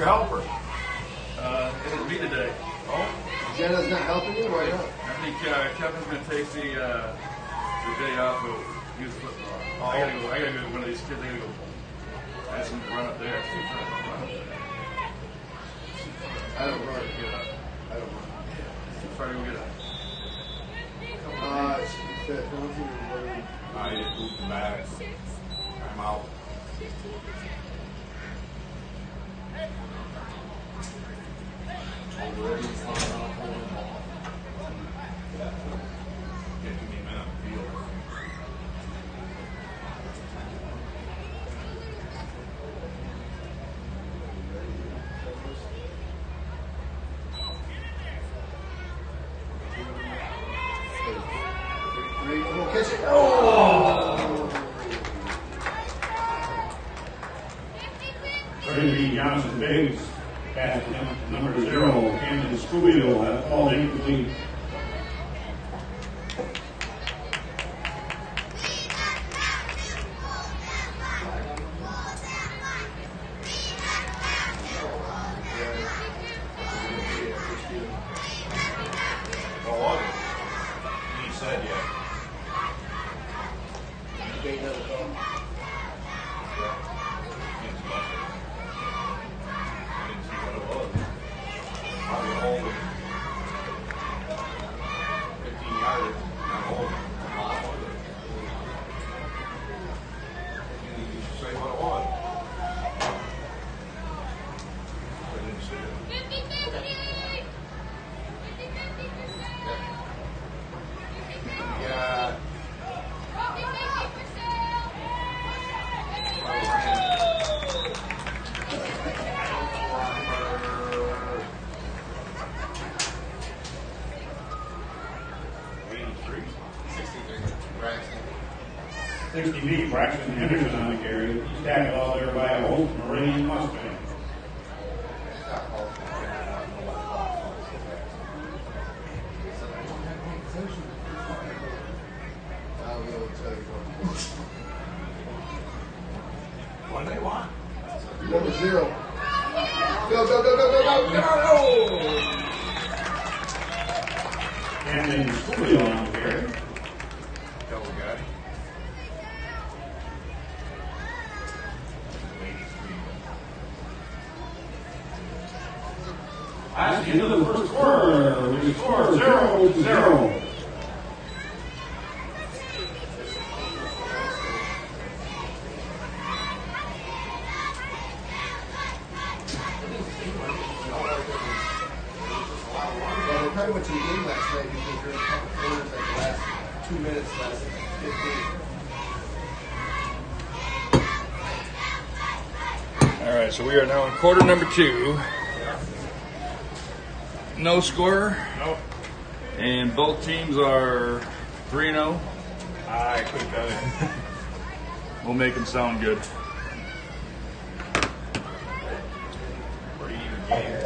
your helper? It'll be today. Oh, Jenna's not helping you? Why not? I think Kevin's going to take the day off to use football. Oh. I gotta go to one of these kids. I gotta go. I have some run up there. Run up there. I don't run. Get up. I don't run. Try to go get up. The penalty or whatever. I just moved the bag. I'm out. Already flying off on the ball. Get to me, man, on the field. Ready? Come on, catch it. Oh! Brady Johnson Davis, pass number 0, Camden Scooby has called incomplete. What was it? He said, yeah. They never call. Probably holding 15 yards, not holding. You should say what it was. I didn't see it. Yeah. Braxton. 60 feet, Braxton Henderson on the carry. He's tackled out there by a Holt Meridian Mustang. I will tell you What do they want? what. Number 0. Go, go, go, go, go, go, go! Camden Scooby on the carry. Double guy. That's the end of the first quarter. We score 0-0. Well, they probably went to the game last night because there were a couple quarters like the last 2 minutes, last 15. All right, so we are now in quarter number 2. No score, Nope. and both teams are 3-0. I couldn't tell you. We'll make them sound good. Pretty even game.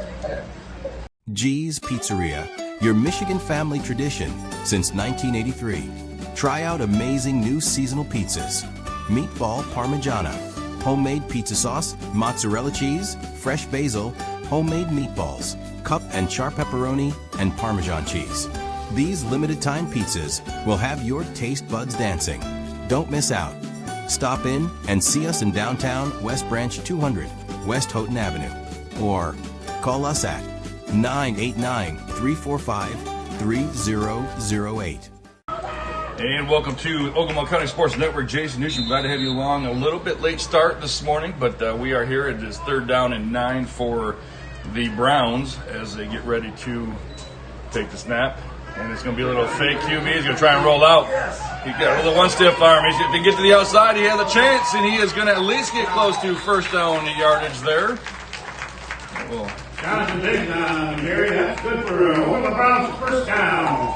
G's Pizzeria, your Michigan family tradition since 1983. Try out amazing new seasonal pizzas. Meatball Parmigiana, homemade pizza sauce, mozzarella cheese, fresh basil, homemade meatballs, cup and char pepperoni, and Parmesan cheese. These limited time pizzas will have your taste buds dancing. Don't miss out. Stop in and see us in downtown West Branch 200, West Houghton Avenue. Or call us at 989-345-3008. And welcome to Ogemaw County Sports Network. Jason Newsham, glad to have you along. A little bit late start this morning, but we are here. It is 3rd down and 9 for the Browns as they get ready to take the snap. And it's going to be a little fake QB. He's going to try and roll out. He got a little one-stiff arm. If he gets to the outside, he has a chance, and he is going to at least get close to first down yardage there. Well, Johnson Davis on the carry. That's good for Ogemaw Browns' first down.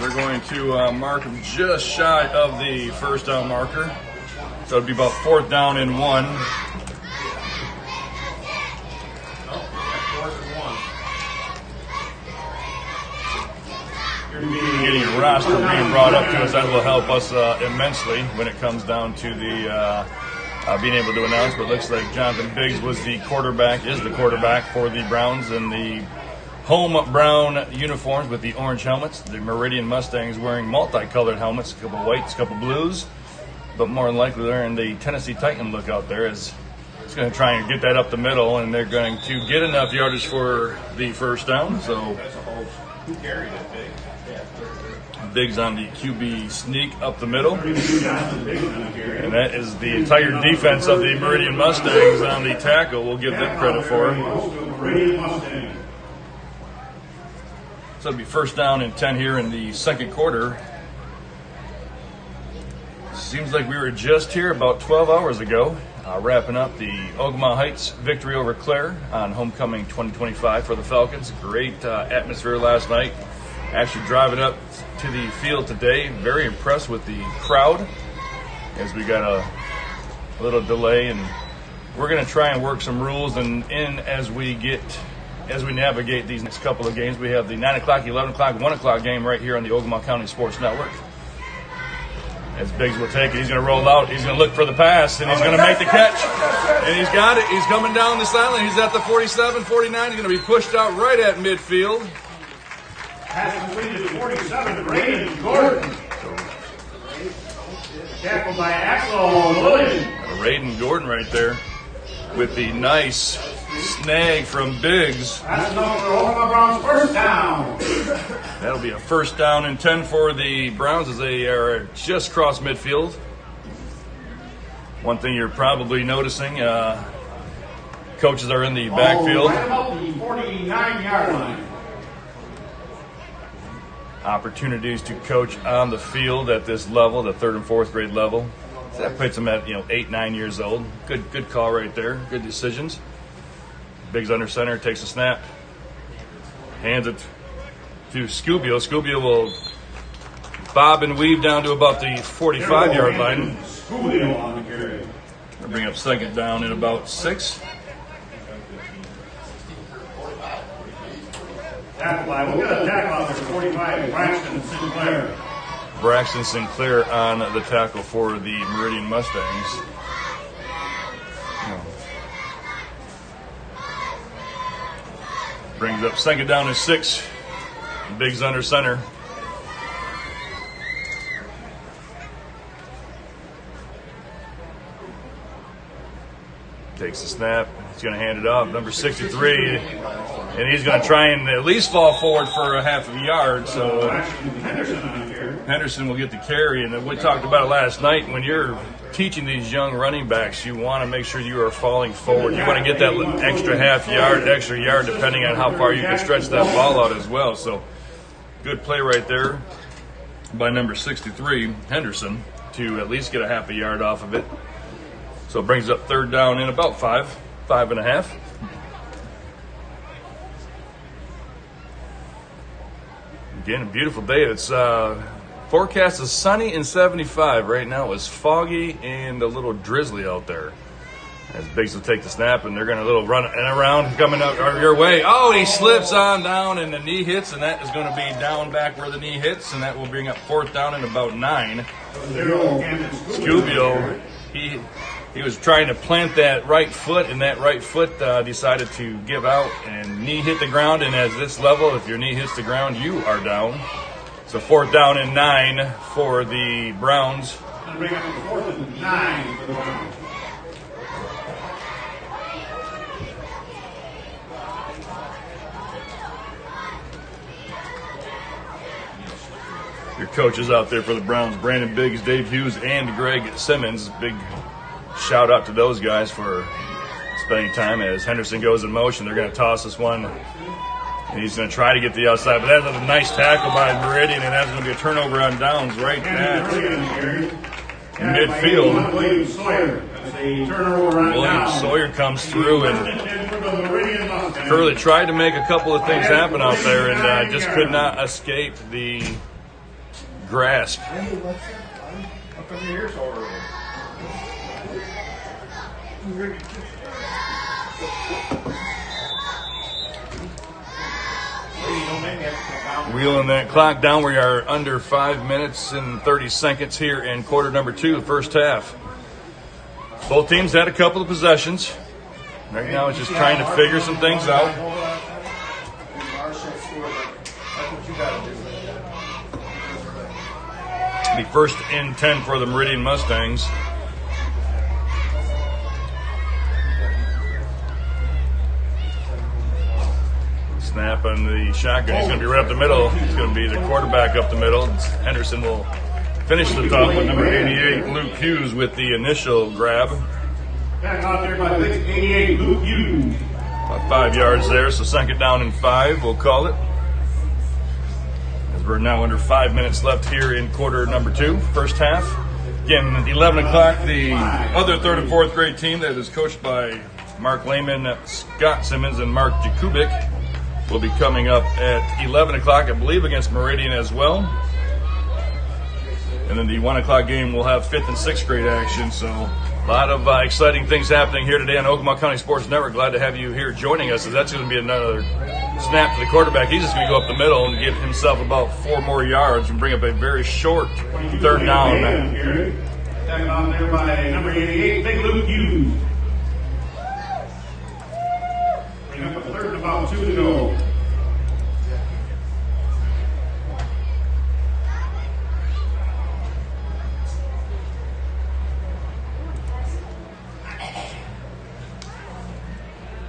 they're going to mark him just shy of the first down marker. So it'll be about 4th down and 1. Getting a roster being brought up to us, that will help us immensely when it comes down to the being able to announce, but looks like Jonathan Biggs is the quarterback for the Browns in the home brown uniforms with the orange helmets. The Meridian Mustangs wearing multicolored helmets, a couple whites, a couple blues, but more than likely they're in the Tennessee Titan look out there. As it's going to try and get that up the middle, and they're going to get enough yardage for the first down. So Who carried it, Big? Biggs on the QB sneak up the middle. And that is the entire defense of the Meridian Mustangs on the tackle. We'll give them credit for it. So it'll be first down and 10 here in the second quarter. Seems like we were just here about 12 hours ago, wrapping up the Ogemaw Heights victory over Clare on homecoming 2025 for the Falcons. Great atmosphere last night. Actually driving up to the field today, very impressed with the crowd as we got a little delay, and we're going to try and work some rules and in as we navigate these next couple of games. We have the 9 o'clock, 11 o'clock, 1 o'clock game right here on the Ogemaw County Sports Network. As Biggs will take it, he's going to roll out, he's going to look for the pass, and he's going to make the catch. And he's got it. He's coming down the sideline. He's at the 47, 49. He's going to be pushed out right at midfield. Pass completed to 47, Braden Gordon. Tackled by Axel Williams. Braden Gordon right there with the nice snag from Biggs. That's enough for Ogemaw Browns first down. That'll be a first down and 10 for the Browns as they are just cross midfield. One thing you're probably noticing, coaches are in the backfield. Right about the 49-yard line. Opportunities to coach on the field at this level, the 3rd and 4th grade level. So that puts them at 8, 9 years old. Good call right there. Good decisions. Biggs under center, takes a snap, hands it to Scubio. Scubio will bob and weave down to about the 45-yard line. Scubio on the carry. We'll bring up second down in about 6. Tackle by, we'll get a tackle out there, 45, Braxton Sinclair. Braxton Sinclair on the tackle for the Meridian Mustangs. Brings up second down and 6. Biggs under center. Takes the snap. He's going to hand it off. Number 63. And he's going to try and at least fall forward for a half of a yard. So Henderson will get the carry. And we talked about it last night. When you're teaching these young running backs, you want to make sure you are falling forward. You want to get that extra half yard, extra yard, depending on how far you can stretch that ball out as well. So good play right there by number 63, Henderson, to at least get a half a yard off of it. So it brings up third down in about 5.5. Again, a beautiful day. It's forecast is sunny and 75. Right now it's foggy and a little drizzly out there. As Biggs will take the snap, and they're going to little run and around coming up your way. Oh, he slips on down, and the knee hits, and that is going to be down back where the knee hits, and that will bring up fourth down in about 9. Scubio, he was trying to plant that right foot, and that right foot decided to give out, and knee hit the ground. And at this level, if your knee hits the ground, you are down. So fourth down and 9 for the Browns. Bring up 4th and 9 for the Browns. Your coaches out there for the Browns, Brandon Biggs, Dave Hughes, and Greg Simmons. Big shout out to those guys for spending time. As Henderson goes in motion, they're going to toss this one. And he's going to try to get the outside, but that's a nice tackle by Meridian, and that's going to be a turnover on downs right at midfield. William Sawyer. That's a turnover on William down. Sawyer comes through, and Curley tried to make a couple of things happen out there, and just could not escape the grasp. How come you're here so early? Wheeling that clock down. We are under 5 minutes and 30 seconds here in quarter number 2, first half. Both teams had a couple of possessions. Right now it's just trying to figure some things out. Be first and 10 for the Meridian Mustangs. Snap on the shotgun. He's going to be right up the middle. He's going to be the quarterback up the middle. Henderson will finish the top with number 88, Luke Hughes, with the initial grab. Back out there by 88, Luke Hughes. About 5 yards there, so second down and 5, we'll call it. As we're now under 5 minutes left here in quarter number 2, first half. Again, at 11 o'clock, the other third and fourth grade team that is coached by Mark Lehman, Scott Simmons, and Mark Jakubik will be coming up at 11 o'clock, I believe, against Meridian as well. And then the 1 o'clock game will have 5th and 6th grade action. So a lot of exciting things happening here today on Ogemaw County Sports Network. Glad to have you here joining us. That's going to be another snap to the quarterback. He's just going to go up the middle and give himself about 4 more yards and bring up a very short third down. Tagged on there by number 88, Big Luke Hughes. Bring up a third and about 2 to go.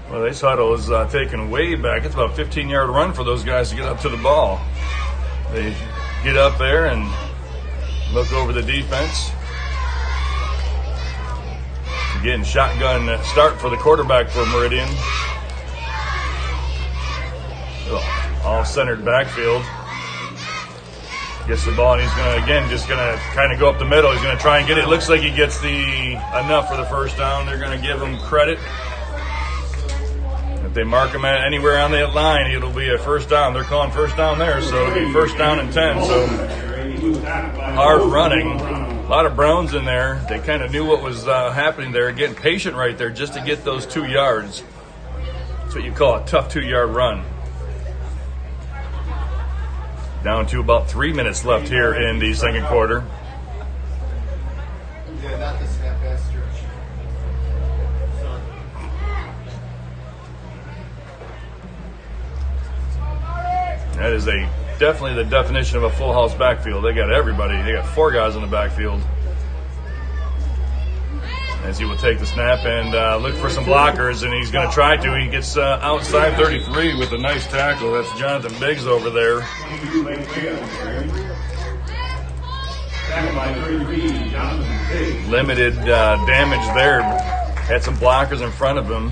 Well, this huddle is taken way back. It's about a 15-yard run for those guys to get up to the ball. They get up there and look over the defense. Again, shotgun start for the quarterback for Meridian. All centered backfield. Gets the ball and he's going to, again, just going to kind of go up the middle. He's going to try and get it. Looks like he gets enough for the first down. They're going to give him credit. If they mark him at anywhere on that line, it'll be a first down. They're calling first down there, so it'll be first down and 10. So hard running. A lot of Browns in there. They kind of knew what was happening there. Getting patient right there just to get those 2 yards. That's what you call a tough 2-yard run. Down to about 3 minutes left here in the second quarter. Yeah, not the snap pass stretch. That is definitely the definition of a full house backfield. They got everybody. They got 4 guys in the backfield. As he will take the snap and look for some blockers, and he's going to try to. He gets outside 33 with a nice tackle. That's Jonathan Biggs over there. Limited damage there. Had some blockers in front of him.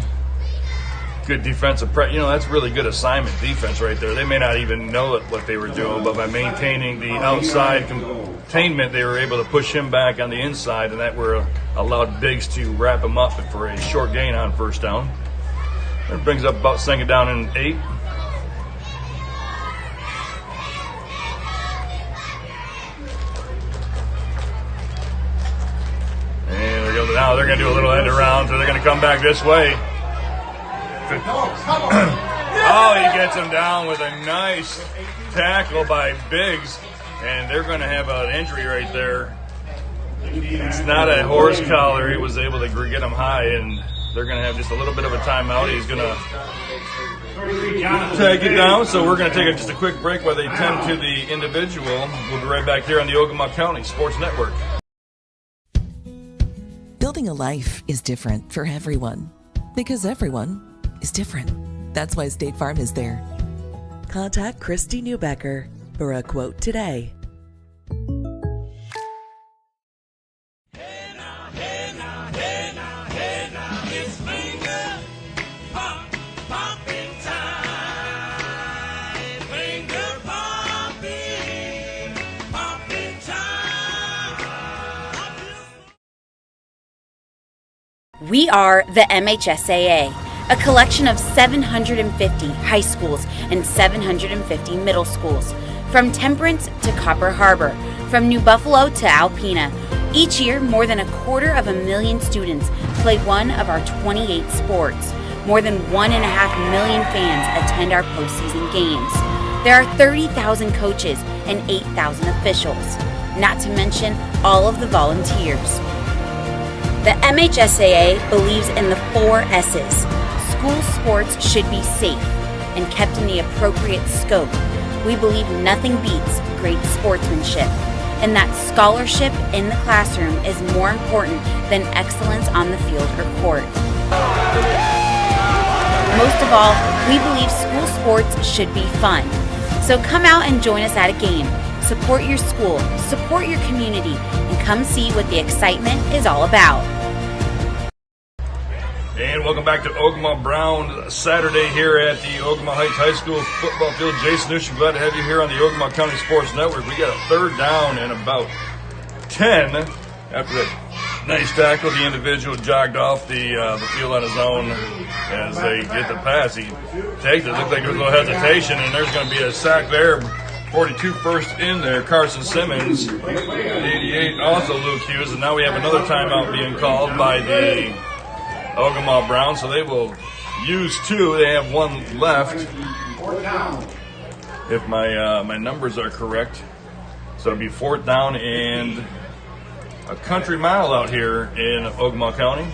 Good defensive that's really good assignment defense right there. They may not even know what they were doing, but by maintaining the outside containment, they were able to push him back on the inside, and that allowed Biggs to wrap him up for a short gain on first down. That brings up about second down and 8. And now they're going to do a little end around, so they're going to come back this way. Oh, he gets him down with a nice tackle by Biggs, and they're going to have an injury right there. It's not a horse collar. He was able to get him high, and they're going to have just a little bit of a timeout. He's going to take it down, so we're going to take just a quick break while they tend to the individual. We'll be right back here on the Ogemaw County Sports Network. Building a life is different for everyone because everyone is different. That's why State Farm is there. Contact Christy Newbecker for a quote today. We are the MHSAA, a collection of 750 high schools and 750 middle schools, from Temperance to Copper Harbor, from New Buffalo to Alpena. Each year, more than 250,000 students play one of our 28 sports. More than 1.5 million fans attend our postseason games. There are 30,000 coaches and 8,000 officials, not to mention all of the volunteers. The The MHSAA believes in the 4 S's. School sports should be safe and kept in the appropriate scope. We believe nothing beats great sportsmanship, and that scholarship in the classroom is more important than excellence on the field or court. Most of all, we believe school sports should be fun. So come out and join us at a game. Support your school, support your community, and come see what the excitement is all about. And welcome back to Ogemaw Brown Saturday here at the Ogemaw Heights High School football field. Jason Newsham, glad to have you here on the Ogemaw County Sports Network. We got a third down and about 10 after that nice tackle. The individual jogged off the field on his own as they get the pass. He takes it. Looks like there was a little hesitation, and there's going to be a sack there. 42 first in there, Carson Simmons. 88 also Luke Hughes, and now we have another timeout being called by the Ogemaw Brown, so they will use 2. They have 1 left, if my numbers are correct. So it'll be 4th down and a country mile out here in Ogemaw County.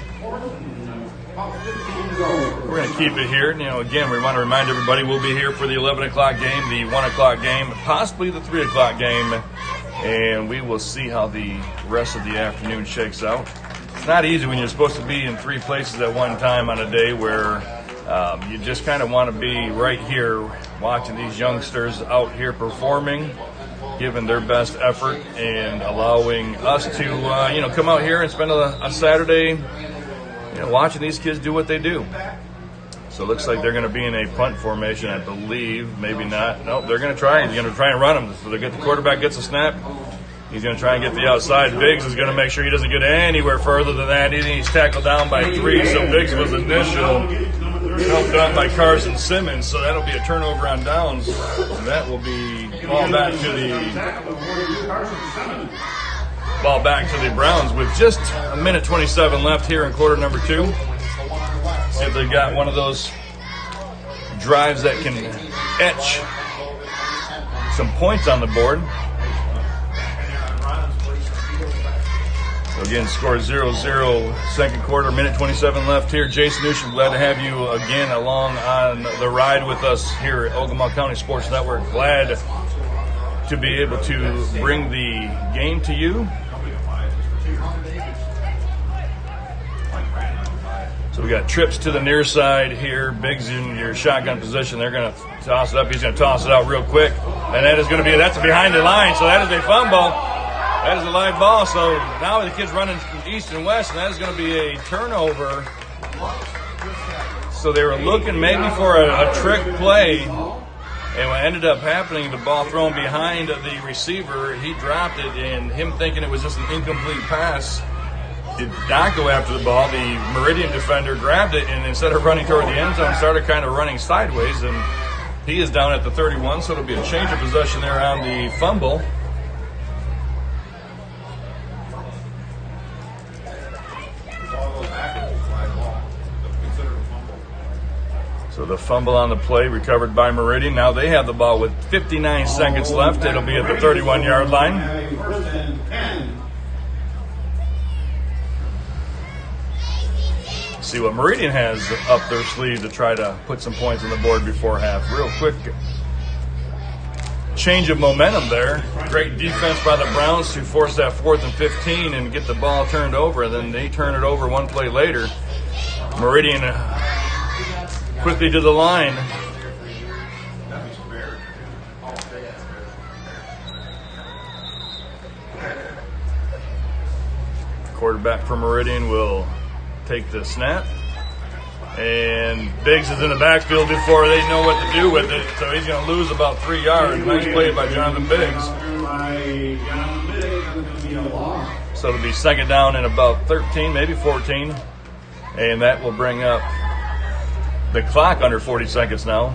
We're going to keep it here. Again, we want to remind everybody we'll be here for the 11 o'clock game, the 1 o'clock game, possibly the 3 o'clock game, and we will see how the rest of the afternoon shakes out. It's not easy when you're supposed to be in 3 places at one time on a day where you just kind of want to be right here watching these youngsters out here performing, giving their best effort, and allowing us to come out here and spend a Saturday watching these kids do what they do. So it looks like they're going to be in a punt formation, I believe. Maybe not. Nope, they're going to try. They're going to try and run them. So they get the quarterback gets a snap. He's going to try and get the outside. Biggs is going to make sure he doesn't get anywhere further than that. He's tackled down by 3. So Biggs was initial. Helped out by Carson Simmons. So that'll be a turnover on downs. And that will be ball back to the Browns with just a minute 27 left here in quarter number 2. See if they've got one of those drives that can etch some points on the board. So again, score 0-0, second quarter, minute 27 left here. Jason Newsham, glad to have you again along on the ride with us here at Ogemaw County Sports Network. Glad to be able to bring the game to you. So we got trips to the near side here. Biggs in your shotgun position. They're going to toss it up. He's going to toss it out real quick. And that is going to be, that's behind the line. So that is a fumble. That is a live ball. So now the kid's running from east and west, and that is going to be a turnover. So they were looking maybe for a trick play. And what ended up happening, the ball thrown behind the receiver, he dropped it, and him thinking it was just an incomplete pass, did not go after the ball. The Meridian defender grabbed it, and instead of running toward the end zone, started kind of running sideways, and he is down at the 31, so it'll be a change of possession there on the fumble. So the fumble on the play recovered by Meridian. Now they have the ball with 59 seconds left. It'll be at the 31-yard line. See what Meridian has up their sleeve to try to put some points on the board before half. Real quick change of momentum there. Great defense by the Browns to force that 4th and 15 and get the ball turned over. And then they turn it over one play later. Meridian quickly to the line. Quarterback for Meridian will take the snap. And Biggs is in the backfield before they know what to do with it. So he's going to lose about 3 yards. Nice play by Jonathan Biggs. So it'll be second down and about 13, maybe 14. And that will bring up the clock under 40 seconds now.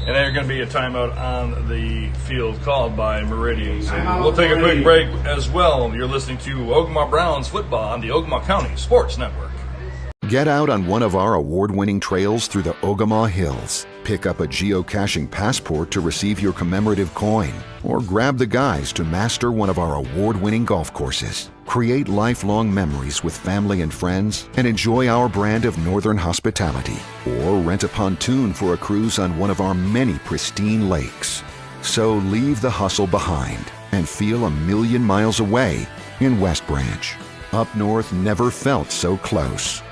And there's going to be a timeout on the field called by Meridian. So we'll take a quick break as well. You're listening to Ogemaw Browns football on the Ogemaw County Sports Network. Get out on one of our award-winning trails through the Ogemaw Hills. Pick up a geocaching passport to receive your commemorative coin, or grab the guides to master one of our award-winning golf courses. Create lifelong memories with family and friends and enjoy our brand of northern hospitality. Or rent a pontoon for a cruise on one of our many pristine lakes. So leave the hustle behind and feel a million miles away in West Branch. Up north never felt so close.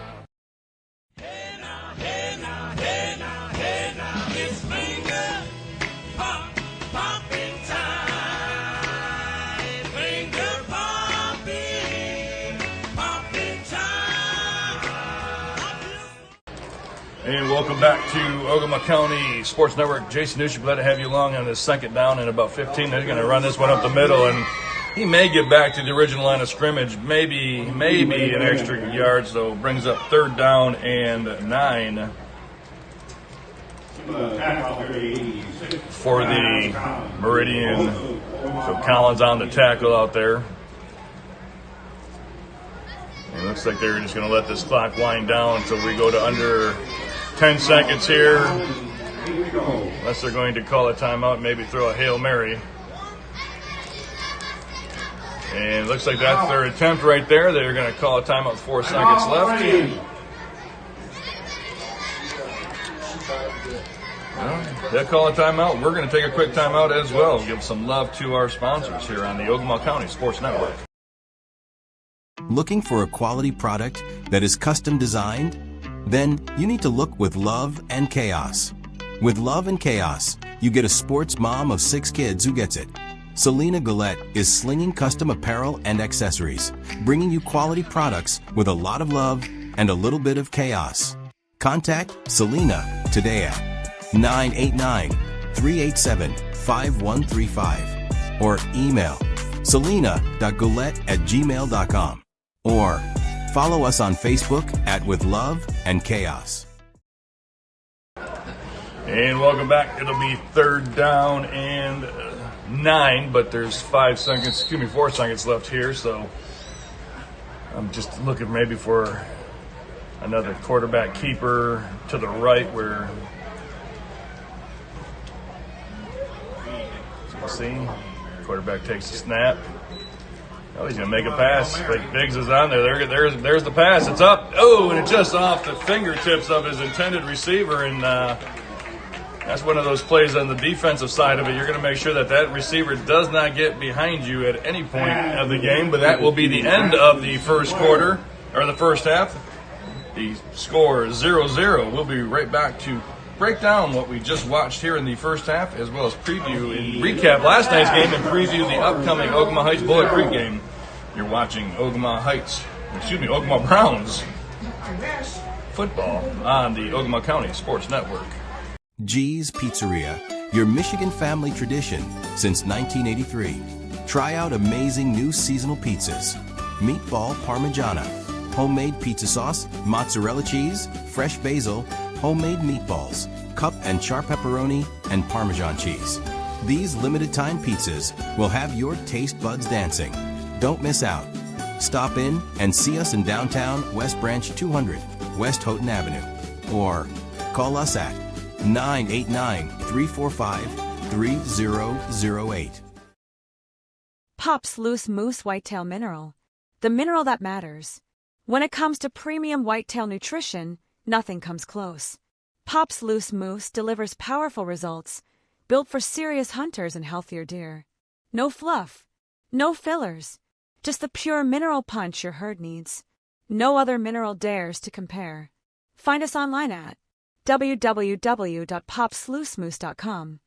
And welcome back to Ogemaw County Sports Network. Jason Newsham, glad to have you along on this second down in about 15. They're going to run this one up the middle, and he may get back to the original line of scrimmage, maybe an extra yard, so brings up third down and 9 for the Meridian. So Collins on the tackle out there. It looks like they're just going to let this clock wind down until we go to under 10 seconds here, unless they're going to call a timeout, maybe throw a Hail Mary. And it looks like that's their attempt right there. They're going to call a timeout with 4 seconds left. Well, they'll call a timeout. We're going to take a quick timeout as well. Give some love to our sponsors here on the Ogemaw County Sports Network. Looking for a quality product that is custom designed? Then you need to look with Love and Chaos. With Love and Chaos, you get a sports mom of 6 kids who gets it. Selena Gillette is slinging custom apparel and accessories, bringing you quality products with a lot of love and a little bit of chaos. Contact Selena today at 989-387-5135 or email selena.gillette@gmail.com or follow us on Facebook at With Love and Chaos. And welcome back. It'll be third down and 9, but there's 4 seconds left here, so I'm just looking maybe for another quarterback keeper to the right where, let's see, quarterback takes a snap. Oh, he's going to make a pass. But Biggs is on there. There's the pass. It's up. Oh, and it's just off the fingertips of his intended receiver. And that's one of those plays on the defensive side of it. You're going to make sure that receiver does not get behind you at any point of the game. But that will be the end of the first quarter, or the first half. The score is 0-0. We'll be right back to break down what we just watched here in the first half, as well as preview and recap last night's game and preview the upcoming Ogemaw Heights Bullet Creek game. You're watching Ogemaw Browns football on the Ogemaw County Sports Network. G's Pizzeria, your Michigan family tradition since 1983. Try out amazing new seasonal pizzas. Meatball Parmigiana, homemade pizza sauce, mozzarella cheese, fresh basil, homemade meatballs, cup and char pepperoni, and Parmesan cheese. These limited time pizzas will have your taste buds dancing. Don't miss out. Stop in and see us in downtown West Branch 200, West Houghton Avenue. Or call us at 989-345-3008. Pop's Loose Moose Whitetail Mineral. The mineral that matters. When it comes to premium whitetail nutrition, nothing comes close. Pop's Loose Moose delivers powerful results, built for serious hunters and healthier deer. No fluff, no fillers, just the pure mineral punch your herd needs. No other mineral dares to compare. Find us online at www.popsloosemoose.com.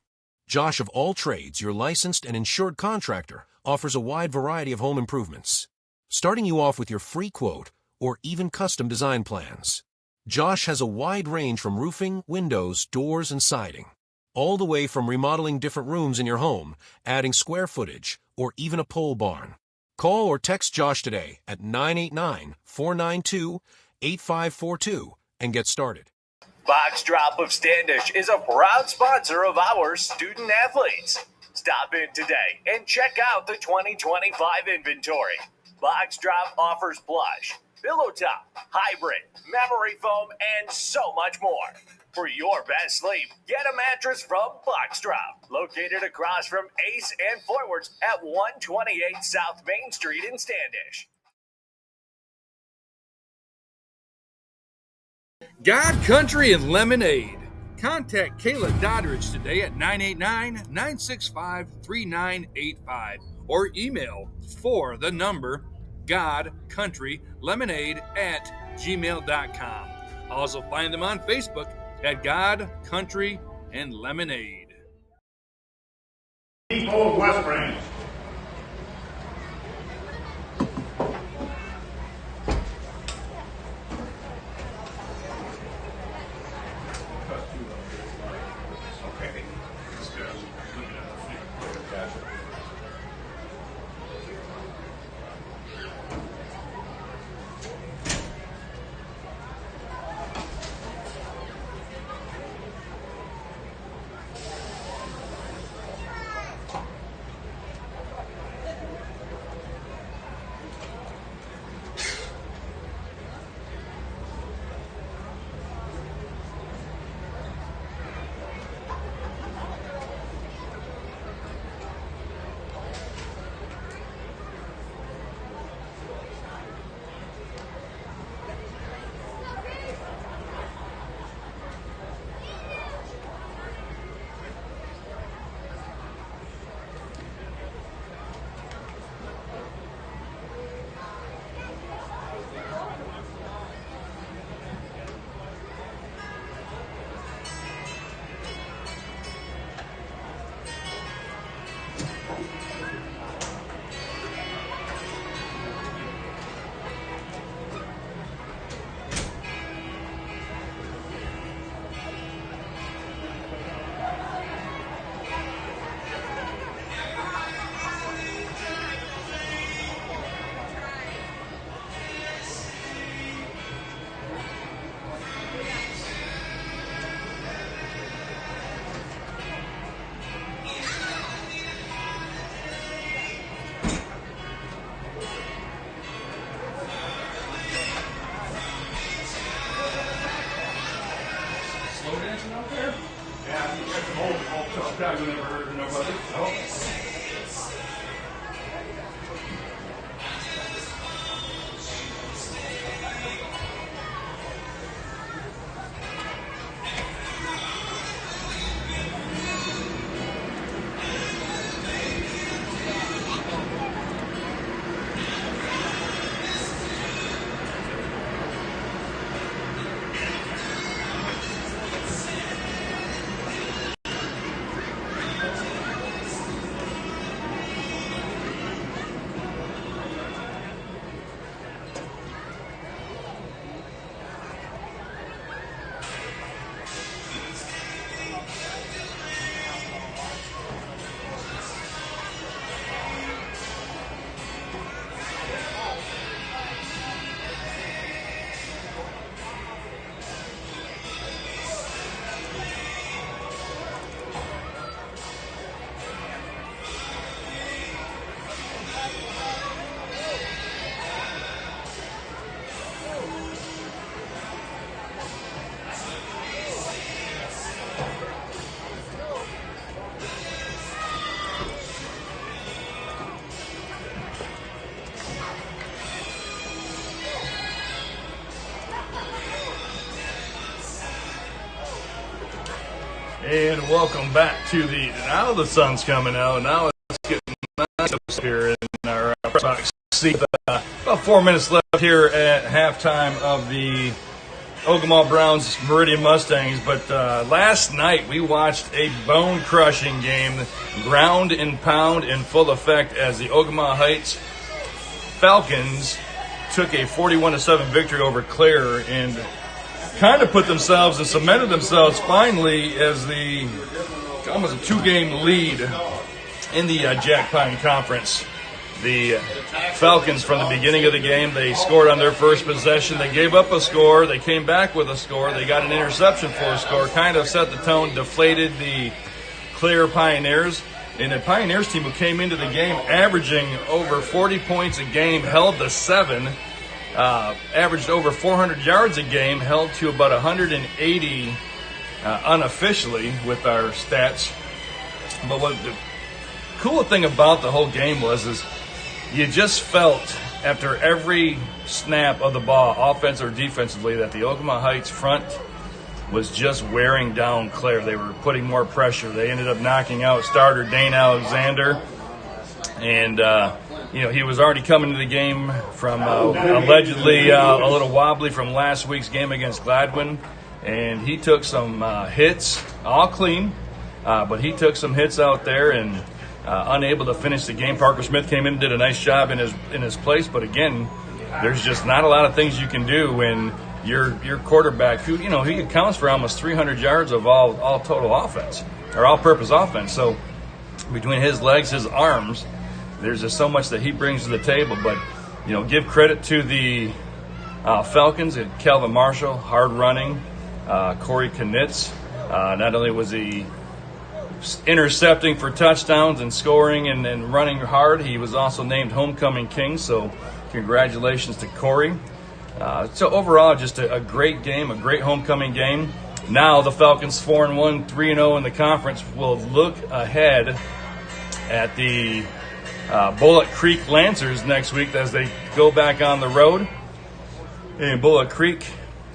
Josh of All Trades, your licensed and insured contractor, offers a wide variety of home improvements, starting you off with your free quote or even custom design plans. Josh has a wide range from roofing, windows, doors, and siding, all the way from remodeling different rooms in your home, adding square footage, or even a pole barn. Call or text Josh today at 989-492-8542 and get started. Box Drop of Standish is a proud sponsor of our student athletes. Stop in today and check out the 2025 inventory. Box Drop offers plush, pillow top, hybrid, memory foam, and so much more. For your best sleep, get a mattress from Box Drop, located across from Ace and Forwards at 128 South Main Street in Standish. God, Country, and Lemonade. Contact Kayla Doddridge today at 989-965-3985 or email for the number godcountrylemonade@gmail.com. Also find them on Facebook at God, Country, and Lemonade. Depot of West Branch. I've never heard of nobody. Oh. And welcome back to now the sun's coming out. Now it's getting nice up here in our press box seat. About 4 minutes left here at halftime of the Ogemaw Browns Meridian Mustangs. But last night we watched a bone-crushing game, ground and pound in full effect, as the Ogemaw Heights Falcons took a 41-7 victory over Clare and kind of put themselves and cemented themselves finally as almost a 2-game lead in the Jack Pine Conference. The Falcons, from the beginning of the game, they scored on their first possession. They gave up a score. They came back with a score. They got an interception for a score, kind of set the tone, deflated the Clare Pioneers. And the Pioneers team, who came into the game averaging over 40 points a game, held to 7. Averaged over 400 yards a game, held to about 180 unofficially with our stats. But what the cool thing about the whole game was you just felt after every snap of the ball, offense or defensively, that the Ogemaw Heights front was just wearing down Clare. They were putting more pressure. They ended up knocking out starter Dane Alexander. And, he was already coming to the game from allegedly a little wobbly from last week's game against Gladwin. And he took some hits, all clean, but he took some hits out there and unable to finish the game. Parker Smith came in and did a nice job in his place. But, again, there's just not a lot of things you can do when your quarterback, he accounts for almost 300 yards of all total offense, or all-purpose offense. So between his legs, his arms, there's just so much that he brings to the table. But, give credit to the Falcons and Calvin Marshall, hard running, Corey Knitz. Not only was he intercepting for touchdowns and scoring and running hard, he was also named Homecoming King. So congratulations to Corey. So overall, just a great game, a great homecoming game. Now the Falcons 4-1, 3-0 in the conference will look ahead at the Bullock Creek Lancers next week as they go back on the road. And Bullock Creek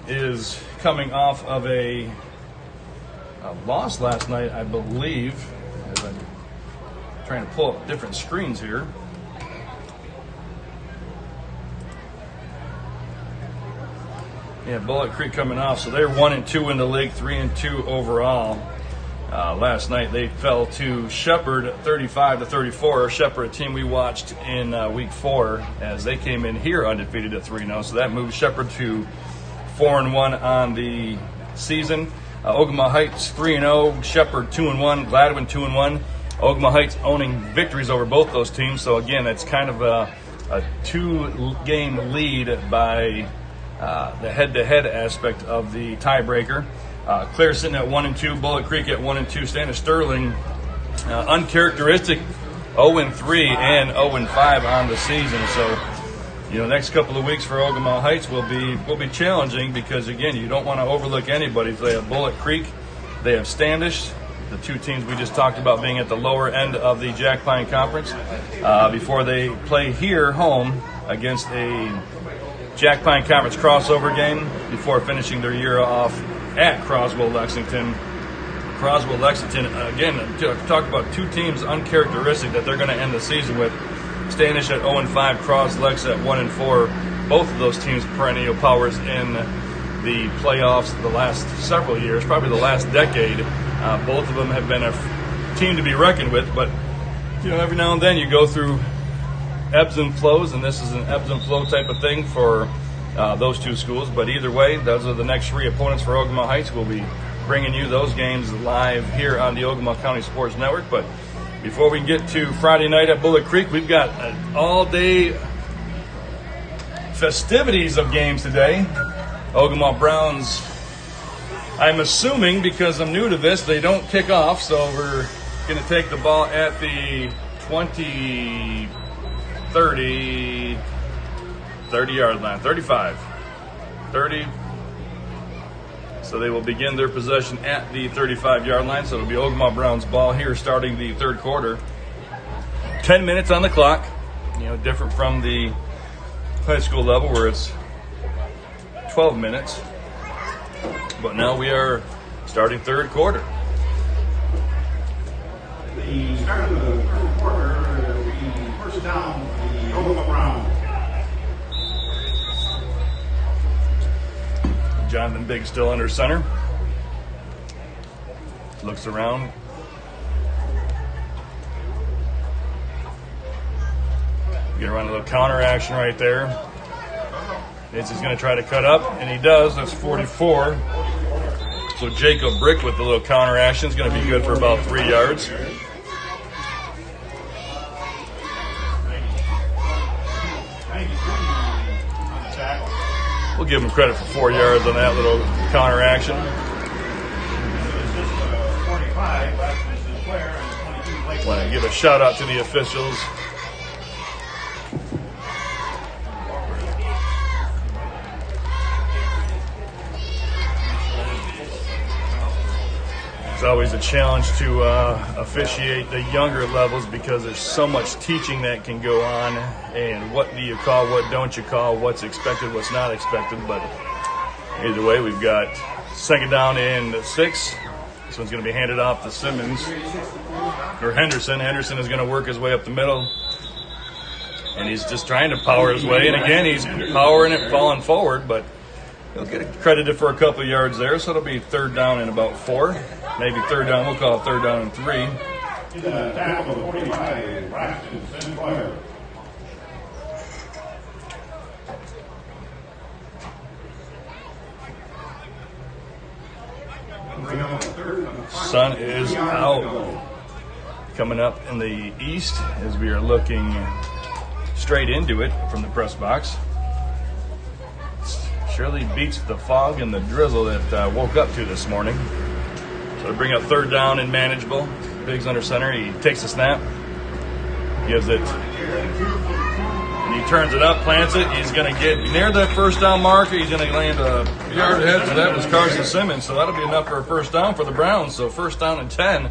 is coming off of a loss last night, I believe, as I'm trying to pull up different screens here. Yeah, Bullock Creek coming off, so they're 1-2 in the league, 3-2 overall. Last night they fell to Shepherd 35-34. Shepherd, a team we watched in week 4, as they came in here undefeated at 3-0. So that moves Shepherd to 4-1 on the season. Ogemaw Heights 3-0, Shepherd 2-1, Gladwin 2-1. Ogemaw Heights owning victories over both those teams. So again, that's kind of a 2-game lead by the head-to-head aspect of the tiebreaker. Clare sitting at 1-2, Bullock Creek at 1-2, Standish Sterling uncharacteristic 0-3 and 0-5 on the season. So, next couple of weeks for Ogemaw Heights will be challenging because, again, you don't want to overlook anybody. They have Bullock Creek, they have Standish, the two teams we just talked about being at the lower end of the Jack Pine Conference, before they play here home against a Jack Pine Conference crossover game before finishing their year off at Croswell-Lexington. Croswell-Lexington, again, talk about two teams uncharacteristic that they're going to end the season with. Standish at 0-5, Croslex at 1-4. Both of those teams perennial powers in the playoffs the last several years, probably the last decade. Both of them have been a team to be reckoned with, but every now and then you go through ebbs and flows, and this is an ebbs and flow type of thing for those two schools. But either way, those are the next 3 opponents for Ogemaw Heights. We'll be bringing you those games live here on the Ogemaw County Sports Network. But before we can get to Friday night at Bullock Creek, we've got an all-day festivities of games today. Ogemaw Browns, I'm assuming, because I'm new to this, they don't kick off, so we're going to take the ball at the 30-yard line, 35, 30. So they will begin their possession at the 35-yard line. So it'll be Ogemaw Browns ball here starting the third quarter. 10 minutes on the clock. Different from the high school level where it's 12 minutes. But now we are starting third quarter. The start of the third quarter, we first down the Ogemaw Browns. Jonathan Biggs still under center. Looks around. Get around a little counter action right there. It's going to try to cut up, and he does. That's 44. So Jacob Brick with the little counter action is going to be good for about 3 yards. We'll give him credit for 4 yards on that little counter action. Want to give a shout out to the officials. It's always a challenge to officiate the younger levels because there's so much teaching that can go on, and what do you call, what don't you call, what's expected, what's not expected. But either way, we've got second down and 6. This one's going to be handed off to Simmons or Henderson. Henderson is going to work his way up the middle, and he's just trying to power his way. And again, he's powering it, falling forward, but he'll get credited for a couple of yards there. So it'll be third down and about 4. Maybe third down. We'll call it third down and 3. He's a tackle of 45, Braxton Sinclair. Sun is out. Coming up in the east as we are looking straight into it from the press box. Surely beats the fog and the drizzle that woke up to this morning. So to bring up third down and manageable. Biggs under center. He takes the snap, gives it, and he turns it up, plants it. He's going to get near that first down marker. He's going to land a yard ahead. So that was Carson Simmons. So that'll be enough for a first down for the Browns. So first down and 10.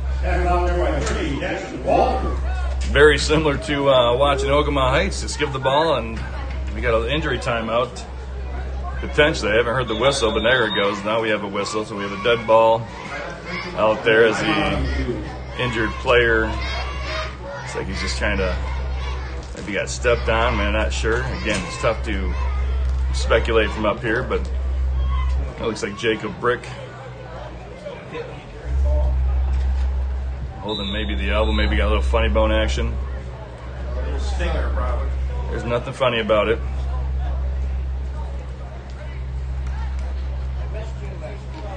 Very similar to watching Ogemaw Heights. Just give the ball, and we got an injury timeout. Potentially. I haven't heard the whistle, but there it goes. Now we have a whistle. So we have a dead ball out there as the injured player. It's like he's just trying to, maybe got stepped on, man, not sure. Again, it's tough to speculate from up here, but it looks like Jacob Brick holding maybe the elbow, maybe got a little funny bone action. A little stinger, probably. There's nothing funny about it.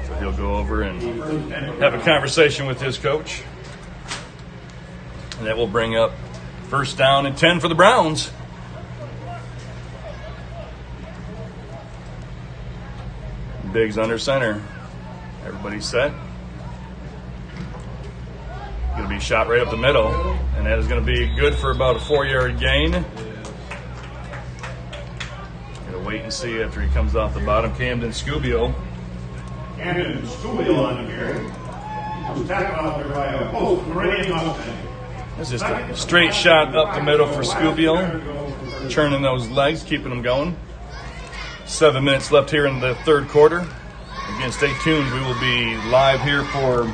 So he'll go over and have a conversation with his coach. And that will bring up first down and 10 for the Browns. Biggs under center. Everybody's set. Going to be shot right up the middle. And that is going to be good for about a 4-yard gain. Going to wait and see after he comes off the bottom. Camden Scubio. Camden Scubio on the carry. He was tackled out there by a post Meridian Mustang. This is just a straight shot up the middle for Scubio. Churning those legs, keeping them going. 7 minutes left here in the third quarter. Again, stay tuned. We will be live here for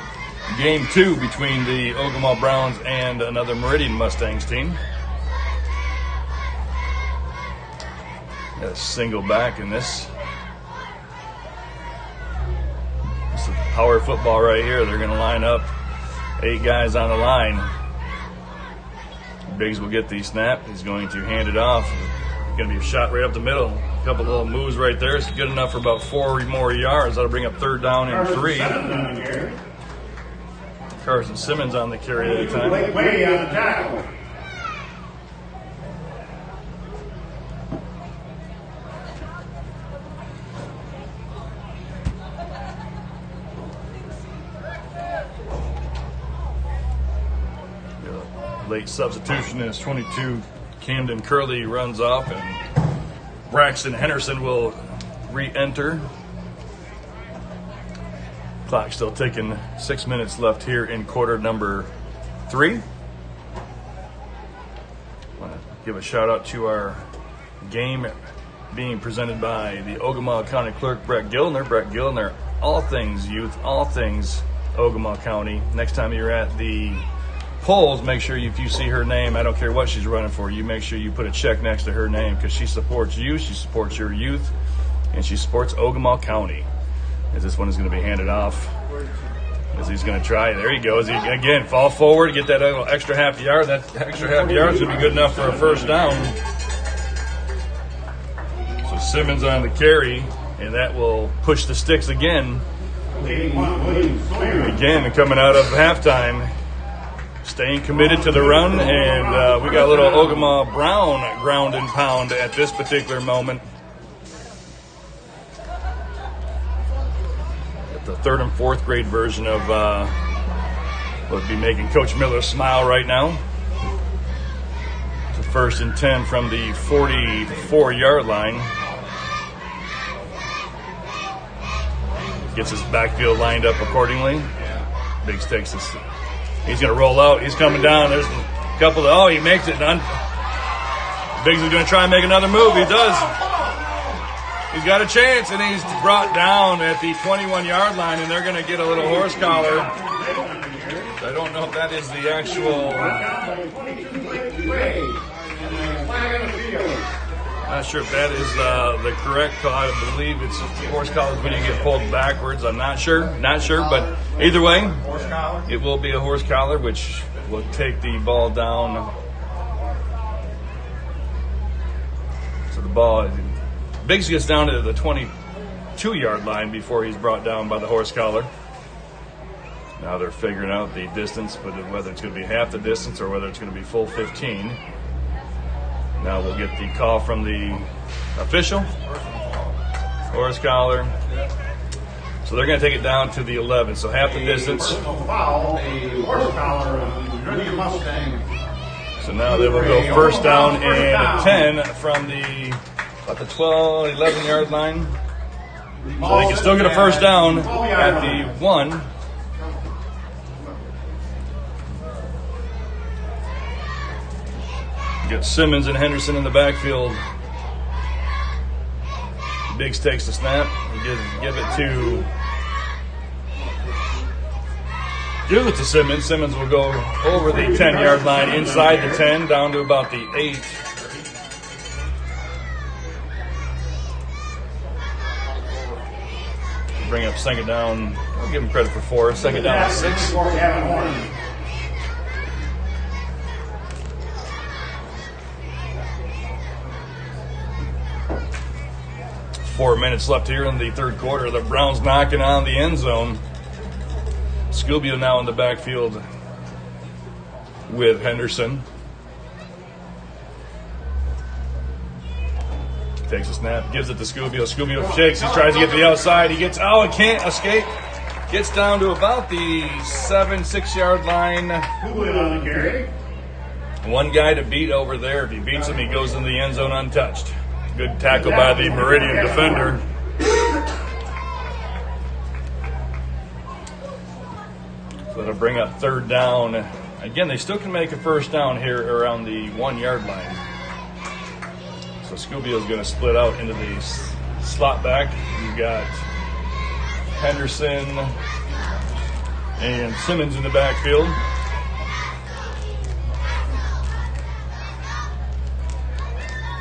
Game 2 between the Ogemaw Browns and another Meridian Mustangs team. Got a single back in this. This is power football right here. They're going to line up 8 guys on the line. Biggs will get the snap. He's going to hand it off. Going to be a shot right up the middle. A couple little moves right there. It's good enough for about 4 more yards. That'll bring up third down and 3. Carson Simmons on the carry at the time. Way on the tackle. Late substitution is 22. Camden Curley runs off, and Braxton Henderson will re-enter. Clock still ticking. 6 minutes left here in quarter number 3. I want to give a shout out to our game being presented by the Ogemaw County Clerk, Brett Gilner. Brett Gilner, all things youth, all things Ogemaw County. Next time you're at the polls, make sure if you see her name, I don't care what she's running for, you make sure you put a check next to her name, because she supports you, she supports your youth, and she supports Ogemaw County. As this one is going to be handed off, as he's going to try. There he goes. He, again, fall forward, get that extra half yard. That extra half yard is going to be good enough for a first down. So Simmons on the carry, and that will push the sticks again. Again, coming out of halftime. Staying committed to the run, and we got a little Ogemaw Brown ground and pound at this particular moment. Got the third and fourth grade version of what be making Coach Miller smile right now. It's a first and 10 from the 44-yard line. Gets his backfield lined up accordingly. Biggs takes this. He's going to roll out. He's coming down. There's a couple of, oh, he makes it. Biggs is going to try and make another move. He does. He's got a chance, and he's brought down at the 21-yard line, and they're going to get a little horse collar. I don't know if that is the actual. Not sure if that is the correct call. I believe it's horse collar when you get pulled backwards. I'm not sure, but either way, it will be a horse collar, which will take the ball down. So the ball, Biggs gets down to the 22-yard line before he's brought down by the horse collar. Now they're figuring out the distance, but whether it's going to be half the distance or whether it's going to be full 15. Now we'll get the call from the official. Horse collar. So they're going to take it down to the 11. So half the distance. So now they will go first down and 10 from the about the 12, 11-yard line. So they can still get a first down at the 1. Got Simmons and Henderson in the backfield. Biggs takes the snap. Give it to Simmons. Simmons will go over the 10-yard line, inside the 10, down to about the 8. Bring up second down. I'll give him credit for 4. Second down at 6. 4 minutes left here in the third quarter. The Browns knocking on the end zone. Scubio now in the backfield with Henderson. Takes a snap, gives it to Scubio. Scubio shakes, he tries to get to the outside. He gets, he can't escape. Gets down to about the 6-yard line. One guy to beat over there. If he beats him, he goes in the end zone untouched. Good tackle by the Meridian defender. So that'll bring up third down. Again, they still can make a first down here around the 1-yard line. So Scubio's going to split out into the slot back. You've got Henderson and Simmons in the backfield.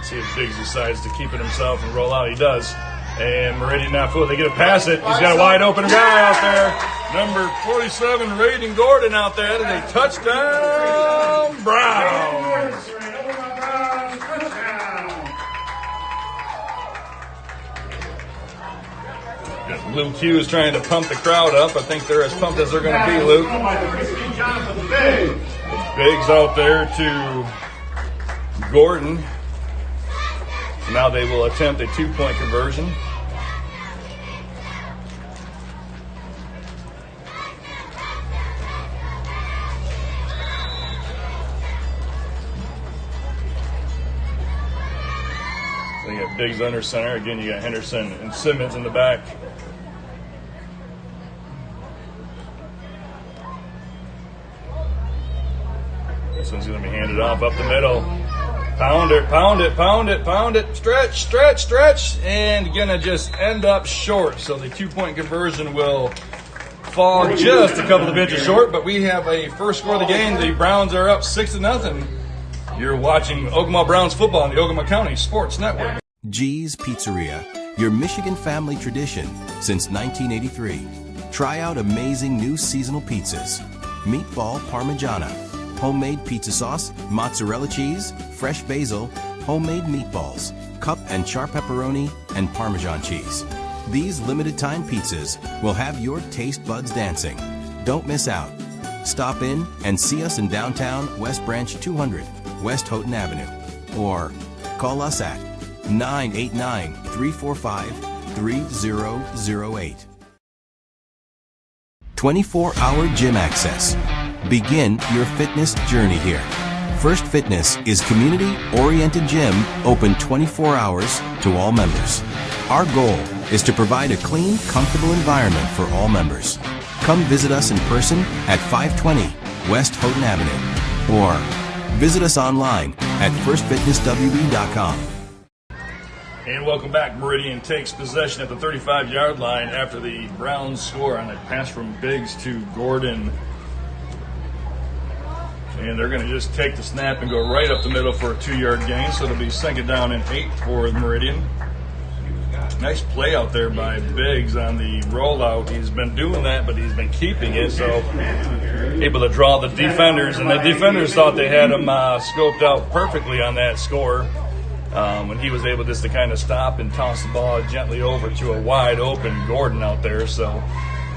See if Biggs decides to keep it himself and roll out. He does. And Meridian now full. They get to pass it. He's got a wide open guy out there. Number 47, Raiden Gordon out there. And a touchdown, Browns. Luke Hughes trying to pump the crowd up. I think they're as pumped as they're going to be, Luke. Biggs out there to Gordon. Now they will attempt a 2-point conversion. So you got Biggs under center. Again, you got Henderson and Simmons in the back. This one's going to be handed off up the middle. Pound it, pound it, pound it, pound it. Stretch, stretch, stretch. And going to just end up short. So the 2-point conversion will fall just a couple of inches short. But we have a first score of the game. The Browns are up 6-0. You're watching Ogemaw Browns football on the Ogemaw County Sports Network. G's Pizzeria, your Michigan family tradition since 1983. Try out amazing new seasonal pizzas. Meatball Parmigiana, homemade pizza sauce, mozzarella cheese, fresh basil, homemade meatballs, cup and char pepperoni, and Parmesan cheese. These limited time pizzas will have your taste buds dancing. Don't miss out. Stop in and see us in downtown West Branch 200, West Houghton Avenue. Or call us at 989-345-3008. 24-hour gym access. Begin your fitness journey here. First Fitness is community-oriented gym open 24 hours to all members. Our goal is to provide a clean, comfortable environment for all members. Come visit us in person at 520 West Houghton Avenue or visit us online at firstfitnesswb.com. And welcome back. Meridian takes possession at the 35-yard line after the Browns score on a pass from Biggs to Gordon. And they're going to just take the snap and go right up the middle for a 2-yard gain. So it'll be 2nd down and 8 for Meridian. Nice play out there by Biggs on the rollout. He's been doing that, but he's been keeping it. So able to draw the defenders. And the defenders thought they had him scoped out perfectly on that score. When he was able just to kind of stop and toss the ball gently over to a wide open Gordon out there. So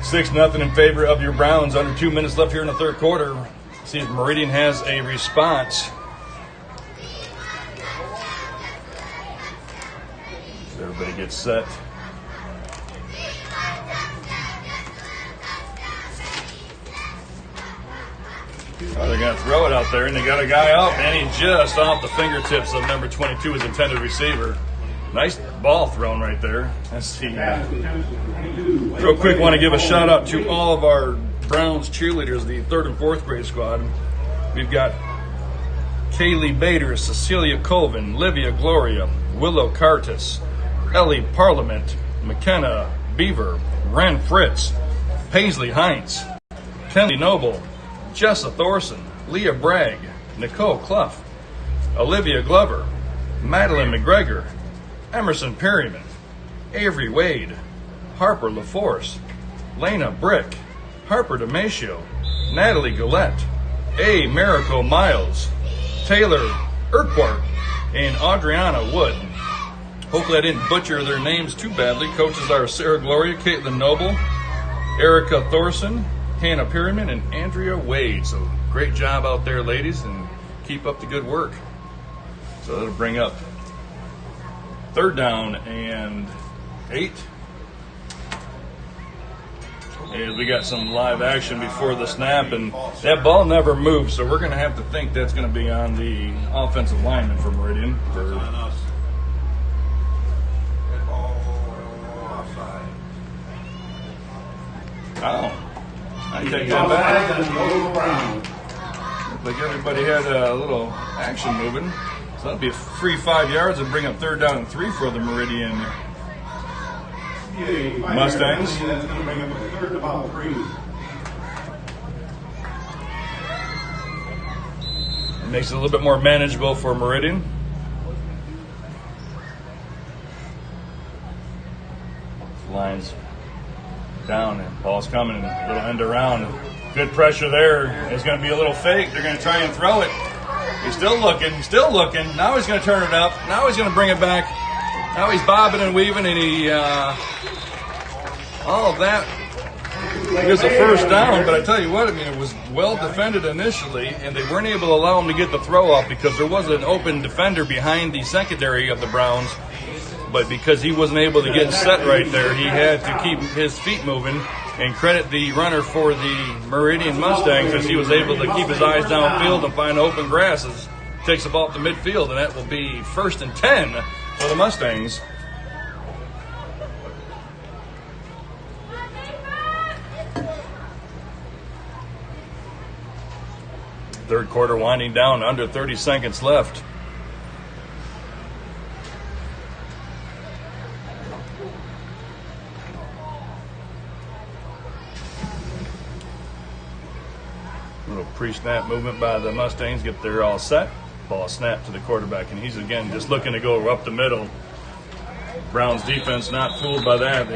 6-0 in favor of your Browns. Under 2 minutes left here in the third quarter. See if Meridian has a response. So everybody gets set. Oh, they're going to throw it out there, and they got a guy up, and he just off the fingertips of number 22, his intended receiver. Nice ball thrown right there. Let's see. Real quick, want to give a shout out to all of our Browns cheerleaders, the 3rd and 4th grade squad. We've got Kaylee Bader, Cecilia Colvin, Livia Gloria, Willow Cartus, Ellie Parliament, McKenna Beaver, Ren Fritz, Paisley Heinz, Kenley Noble, Jessa Thorson, Leah Bragg, Nicole Clough, Olivia Glover, Madeline McGregor, Emerson Perryman, Avery Wade, Harper LaForce, Lena Brick, Harper Damatio, Natalie Gillette, A. Miracle Miles, Taylor Urquhart, and Adriana Wood. Hopefully I didn't butcher their names too badly. Coaches are Sarah Gloria, Caitlin Noble, Erica Thorson, Hannah Perryman, and Andrea Wade. So great job out there, ladies, and keep up the good work. So that'll bring up 3rd down and 8. And we got some live action before the snap, and that ball never moved, so we're going to have to think that's going to be on the offensive lineman for Meridian. Oh. I take that back. Looks like everybody had a little action moving. So that'll be a free 5 yards and bring up 3rd down and 3 for the Meridian Mustangs. That's going to bring up a 3rd about 3. It makes it a little bit more manageable for Meridian. Lines down and ball's coming, a little end around. Good pressure there. It's going to be a little fake. They're going to try and throw it. He's still looking. Now he's going to turn it up. Now he's going to bring it back. Now he's bobbing and weaving, and he all of that. Here's a 1st down, but I tell you what, I mean, it was well defended initially, and they weren't able to allow him to get the throw off because there was an open defender behind the secondary of the Browns. But because he wasn't able to get set right there, he had to keep his feet moving. And credit the runner for the Meridian Mustangs as he was able to keep his eyes downfield and find open grasses. Takes the ball up the midfield, and that will be 1st and 10 for the Mustangs. Third quarter winding down, under 30 seconds left. Little pre-snap movement by the Mustangs, get there all set. Ball snapped to the quarterback, and he's again just looking to go up the middle. Browns defense not fooled by that.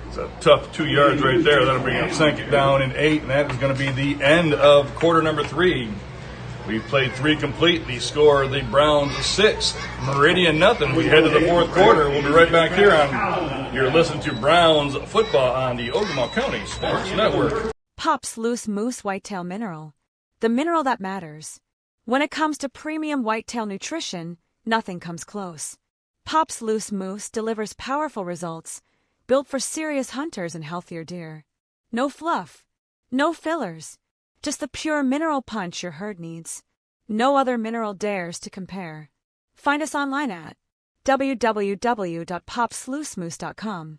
It's a tough 2 yards right there. That'll bring up 2nd down and 8, and that is going to be the end of quarter number 3. We've played 3 complete. The score, the Browns 6, Meridian nothing. We head to the 4th quarter. We'll be right back here on. You're listening to Browns football on the Ogemaw County Sports Network. Pop's Loose Moose Whitetail Mineral. The mineral that matters. When it comes to premium whitetail nutrition, nothing comes close. Pop's Loose Moose delivers powerful results, built for serious hunters and healthier deer. No fluff, no fillers, just the pure mineral punch your herd needs. No other mineral dares to compare. Find us online at www.popsluicemoose.com.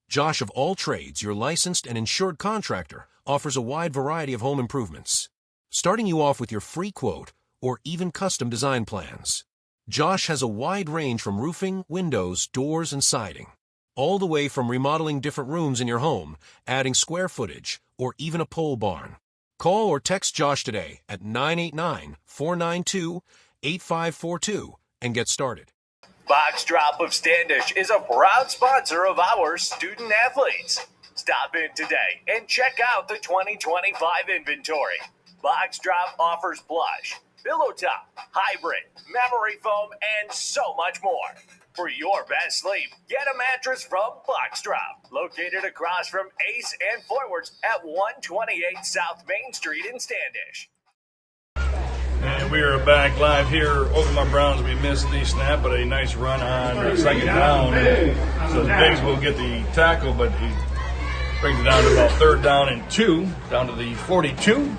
Josh of All Trades, your licensed and insured contractor, offers a wide variety of home improvements, starting you off with your free quote or even custom design plans. Josh has a wide range from roofing, windows, doors, and siding, all the way from remodeling different rooms in your home, adding square footage, or even a pole barn. Call or text Josh today at 989-492-8542 and get started. Box Drop of Standish is a proud sponsor of our student athletes. Stop in today and check out the 2025 inventory. Box Drop offers plush, pillow top, hybrid, memory foam, and so much more. For your best sleep, get a mattress from Box Drop, located across from Ace and Forwards at 128 South Main Street in Standish. And we are back live here. Ogemaw Browns, we missed the snap, but a nice run on second down. So the Bigs will get the tackle, but he brings it down to about 3rd down and 2, down to the 42.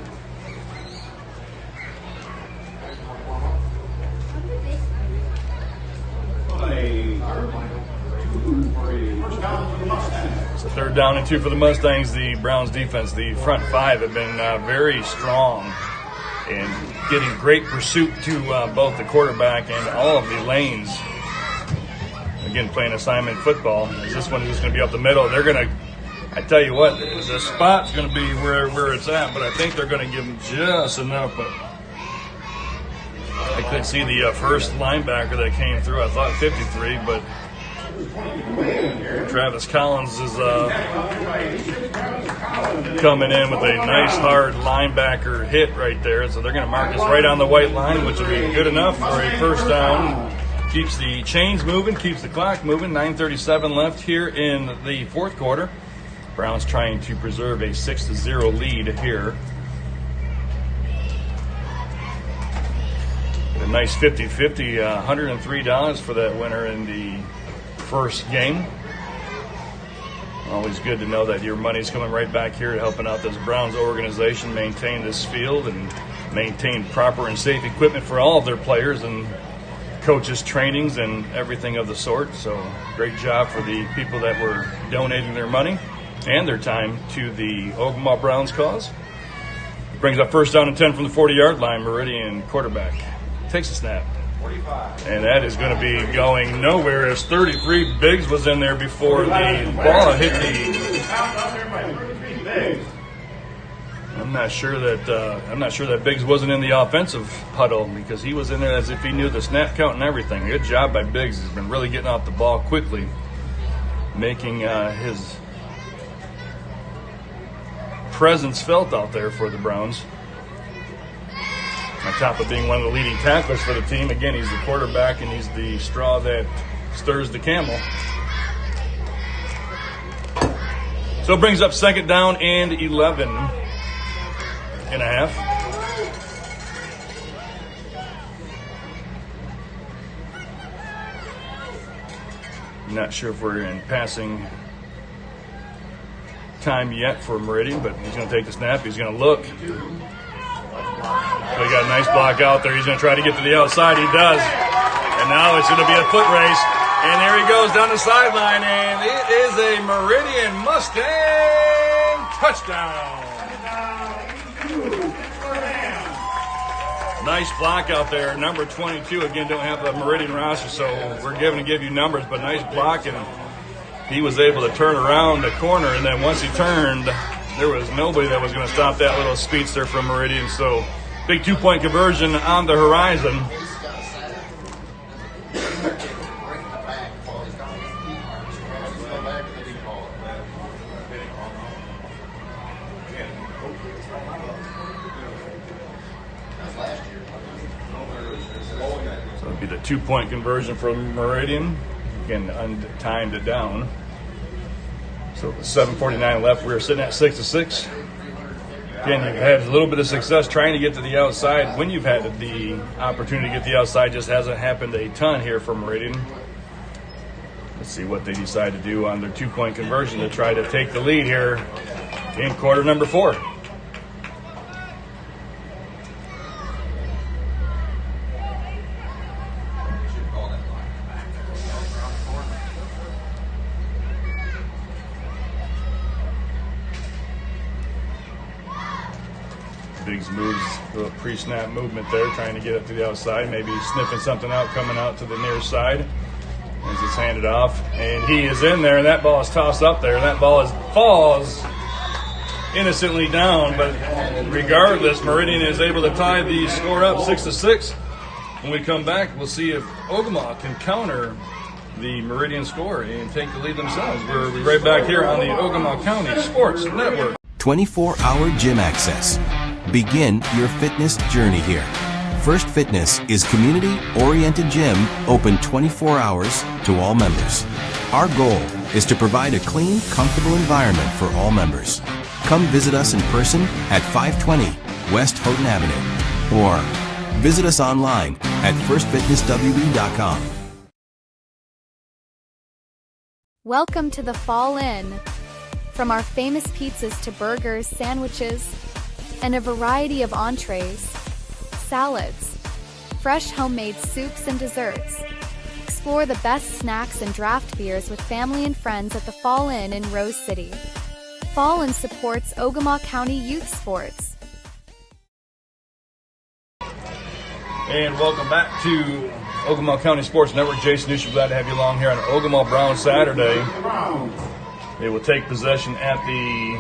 So 3rd down and 2 for the Mustangs. The Browns defense, the front 5 have been very strong and getting great pursuit to both the quarterback and all of the lanes. Again, playing assignment football. This one is going to be up the middle. They're going to, I tell you what, the spot's going to be where it's at, but I think they're going to give them just enough. But I couldn't see the first linebacker that came through. I thought 53, but Travis Collins is coming in with a nice hard linebacker hit right there. So they're going to mark us right on the white line, which will be good enough for a first down. Keeps the chains moving, keeps the clock moving. 9:37 left here in the 4th quarter. Browns trying to preserve a 6-0 lead here. A nice 50-50, $103 for that winner in the first game. Always good to know that your money's coming right back here to helping out this Browns organization maintain this field and maintain proper and safe equipment for all of their players and coaches' trainings and everything of the sort. So great job for the people that were donating their money and their time to the Ogemaw Browns cause. Brings up 1st down and 10 from the 40-yard line. Meridian quarterback takes a snap. 45. And that is going to be going nowhere as 33 Biggs was in there before the ball hit the. I'm not sure that Biggs wasn't in the offensive huddle because he was in there as if he knew the snap count and everything. Good job by Biggs. He's been really getting off the ball quickly, making his presence felt out there for the Browns. On top of being one of the leading tacklers for the team, again, he's the quarterback and he's the straw that stirs the camel. So it brings up 2nd down and 11 and a half. I'm not sure if we're in passing time yet for Meridian, but he's going to take the snap. He's going to look. So he got a nice block out there. He's going to try to get to the outside. He does. And now it's going to be a foot race. And there he goes down the sideline. And it is a Meridian Mustang touchdown. Nice block out there. Number 22. Again, don't have the Meridian roster, so we're going to give you numbers. But nice block. And he was able to turn around the corner. And then once he turned, there was nobody that was going to stop that little speedster from Meridian. So big 2-point conversion on the horizon. So it'll be the 2-point conversion from Meridian. Again, untimed it down. So 7:49 left. We're sitting at 6-6. Again, you've had a little bit of success trying to get to the outside. When you've had the opportunity to get the outside, just hasn't happened a ton here for Meridian. Let's see what they decide to do on their 2-point conversion to try to take the lead here in quarter number 4. Biggs moves, a little pre-snap movement there, trying to get it to the outside, maybe sniffing something out, coming out to the near side as it's handed off. And he is in there, and that ball is tossed up there, and that ball falls innocently down, but regardless, Meridian is able to tie the score up 6-6. When we come back, we'll see if Ogemaw can counter the Meridian score and take the lead themselves. We'll be right back here on the Ogemaw County Sports Network. 24-hour gym access. Begin your fitness journey here. First Fitness is community-oriented gym open 24 hours to all members. Our goal is to provide a clean, comfortable environment for all members. Come visit us in person at 520 West Houghton Avenue or visit us online at firstfitnesswb.com. Welcome to the Fall Inn. From our famous pizzas to burgers, sandwiches, and a variety of entrees, salads, fresh homemade soups and desserts. Explore the best snacks and draft beers with family and friends at the Fall Inn in Rose City. Fall Inn supports Ogemaw County youth sports. And welcome back to Ogemaw County Sports Network. Jason Newsham, glad to have you along here on Ogemaw Brown Saturday. They will take possession at the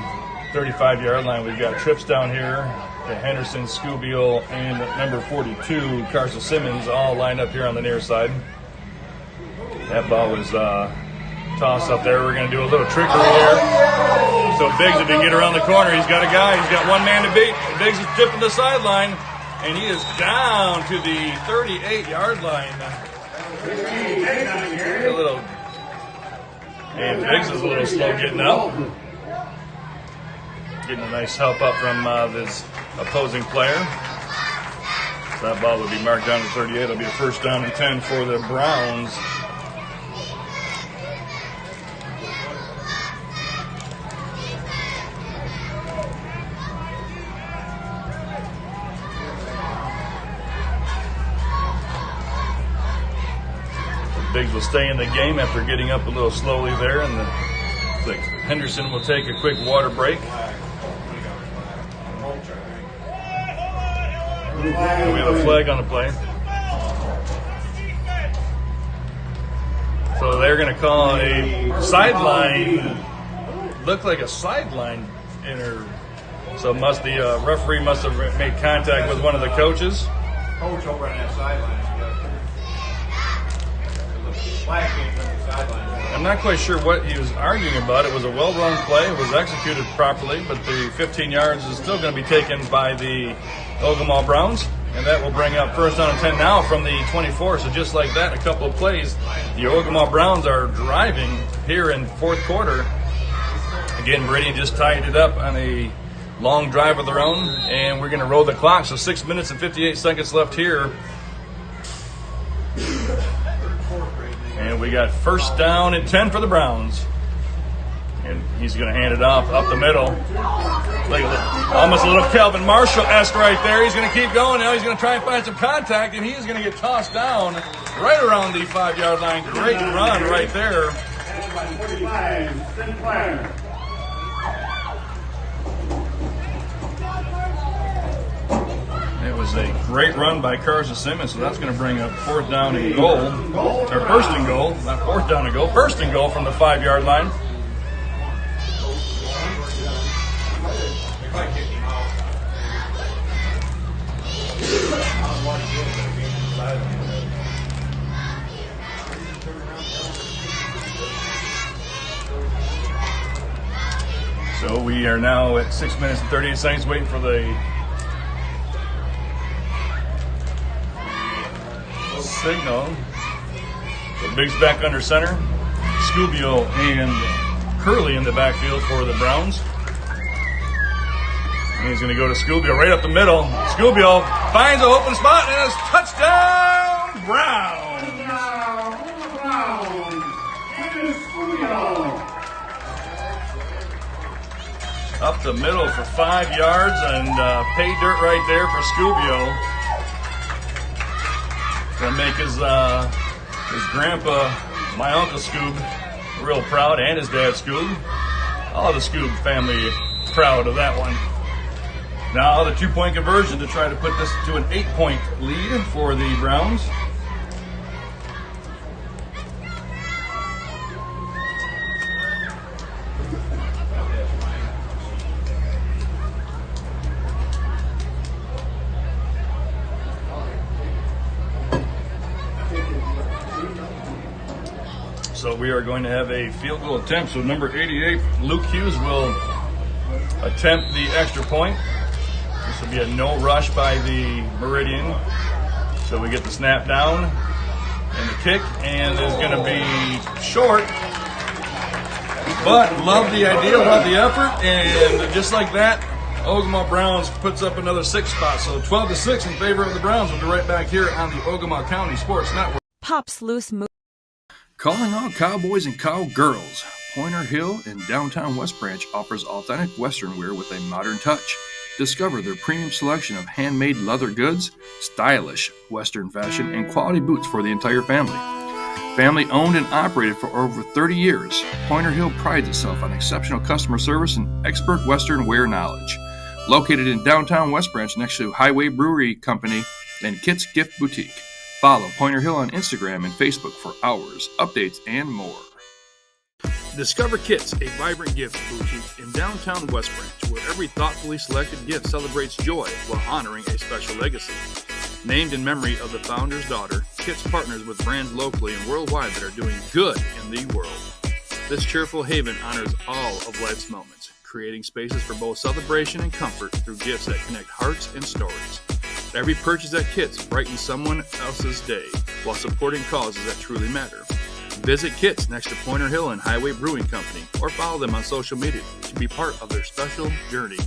35-yard line. We've got trips down here to Henderson, Scoobiel, and number 42, Carson Simmons, all lined up here on the near side. That ball was tossed up there. We're going to do a little trickery here. So Biggs, if he can get around the corner, he's got a guy. He's got one man to beat. Biggs is tipping the sideline, and he is down to the 38-yard line. And Biggs is a little slow getting up. Getting a nice help up from this opposing player. So that ball would be marked down to 38. It'll be a first down and 10 for the Browns. Biggs will stay in the game after getting up a little slowly there, and Henderson will take a quick water break. We have a flag on the play. So they're going to call a sideline. Looked like a sideline So the referee must have made contact with one of the coaches. Coach over on that sideline. Flag came from the sideline. I'm not quite sure what he was arguing about. It was a well-run play. It was executed properly, but the 15 yards is still going to be taken by the Ogemaw Browns, and that will bring up first down and 10 now from the 24. So just like that, a couple of plays, the Ogemaw Browns are driving here in fourth quarter. Again, Meridian just tied it up on a long drive of their own, and we're going to roll the clock. So 6 minutes and 58 seconds left here. And we got first down and 10 for the Browns. And he's going to hand it off up the middle. Like almost a little Calvin Marshall-esque right there. He's going to keep going. Now he's going to try and find some contact, and he is going to get tossed down right around the 5-yard line. Great run right there. It was a great run by Carson Simmons, so that's going to bring up fourth down and goal. Or first and goal, not fourth down and goal. First and goal from the 5-yard line. So we are now at 6 minutes and 38 seconds waiting for the signal. So Biggs back under center. Scoobiel and Curley in the backfield for the Browns. And he's going to go to Scoobiel right up the middle. Scoobiel finds an open spot and it's touchdown Browns. Up the middle for 5 yards and pay dirt right there for Scoobiel. Gonna make his grandpa, my Uncle Scoob, real proud, and his dad Scoob. All the Scoob family proud of that one. Now the 2-point conversion to try to put this to an 8-point lead for the Browns. So we are going to have a field goal attempt. So number 88, Luke Hughes, will attempt the extra point. This will be a no rush by the Meridian. So we get the snap down and the kick, and it's going to be short. But love the idea, love the effort, and just like that, Ogemaw Browns puts up another 6 spot. So 12-6 in favor of the Browns. We'll be right back here on the Ogemaw County Sports Network. Pops Loose Moose. Calling all cowboys and cowgirls. Pointer Hill in downtown West Branch offers authentic Western wear with a modern touch. Discover their premium selection of handmade leather goods, stylish Western fashion, and quality boots for the entire family. Family owned and operated for over 30 years, Pointer Hill prides itself on exceptional customer service and expert Western wear knowledge. Located in downtown West Branch next to Highway Brewery Company and Kit's Gift Boutique. Follow Pointer Hill on Instagram and Facebook for hours, updates, and more. Discover Kit's, a vibrant gift boutique in downtown West Branch, where every thoughtfully selected gift celebrates joy while honoring a special legacy. Named in memory of the founder's daughter, Kit's partners with brands locally and worldwide that are doing good in the world. This cheerful haven honors all of life's moments, creating spaces for both celebration and comfort through gifts that connect hearts and stories. Every purchase at Kit's brightens someone else's day while supporting causes that truly matter. Visit Kit's next to Pointer Hill and Highway Brewing Company, or follow them on social media to be part of their special journey.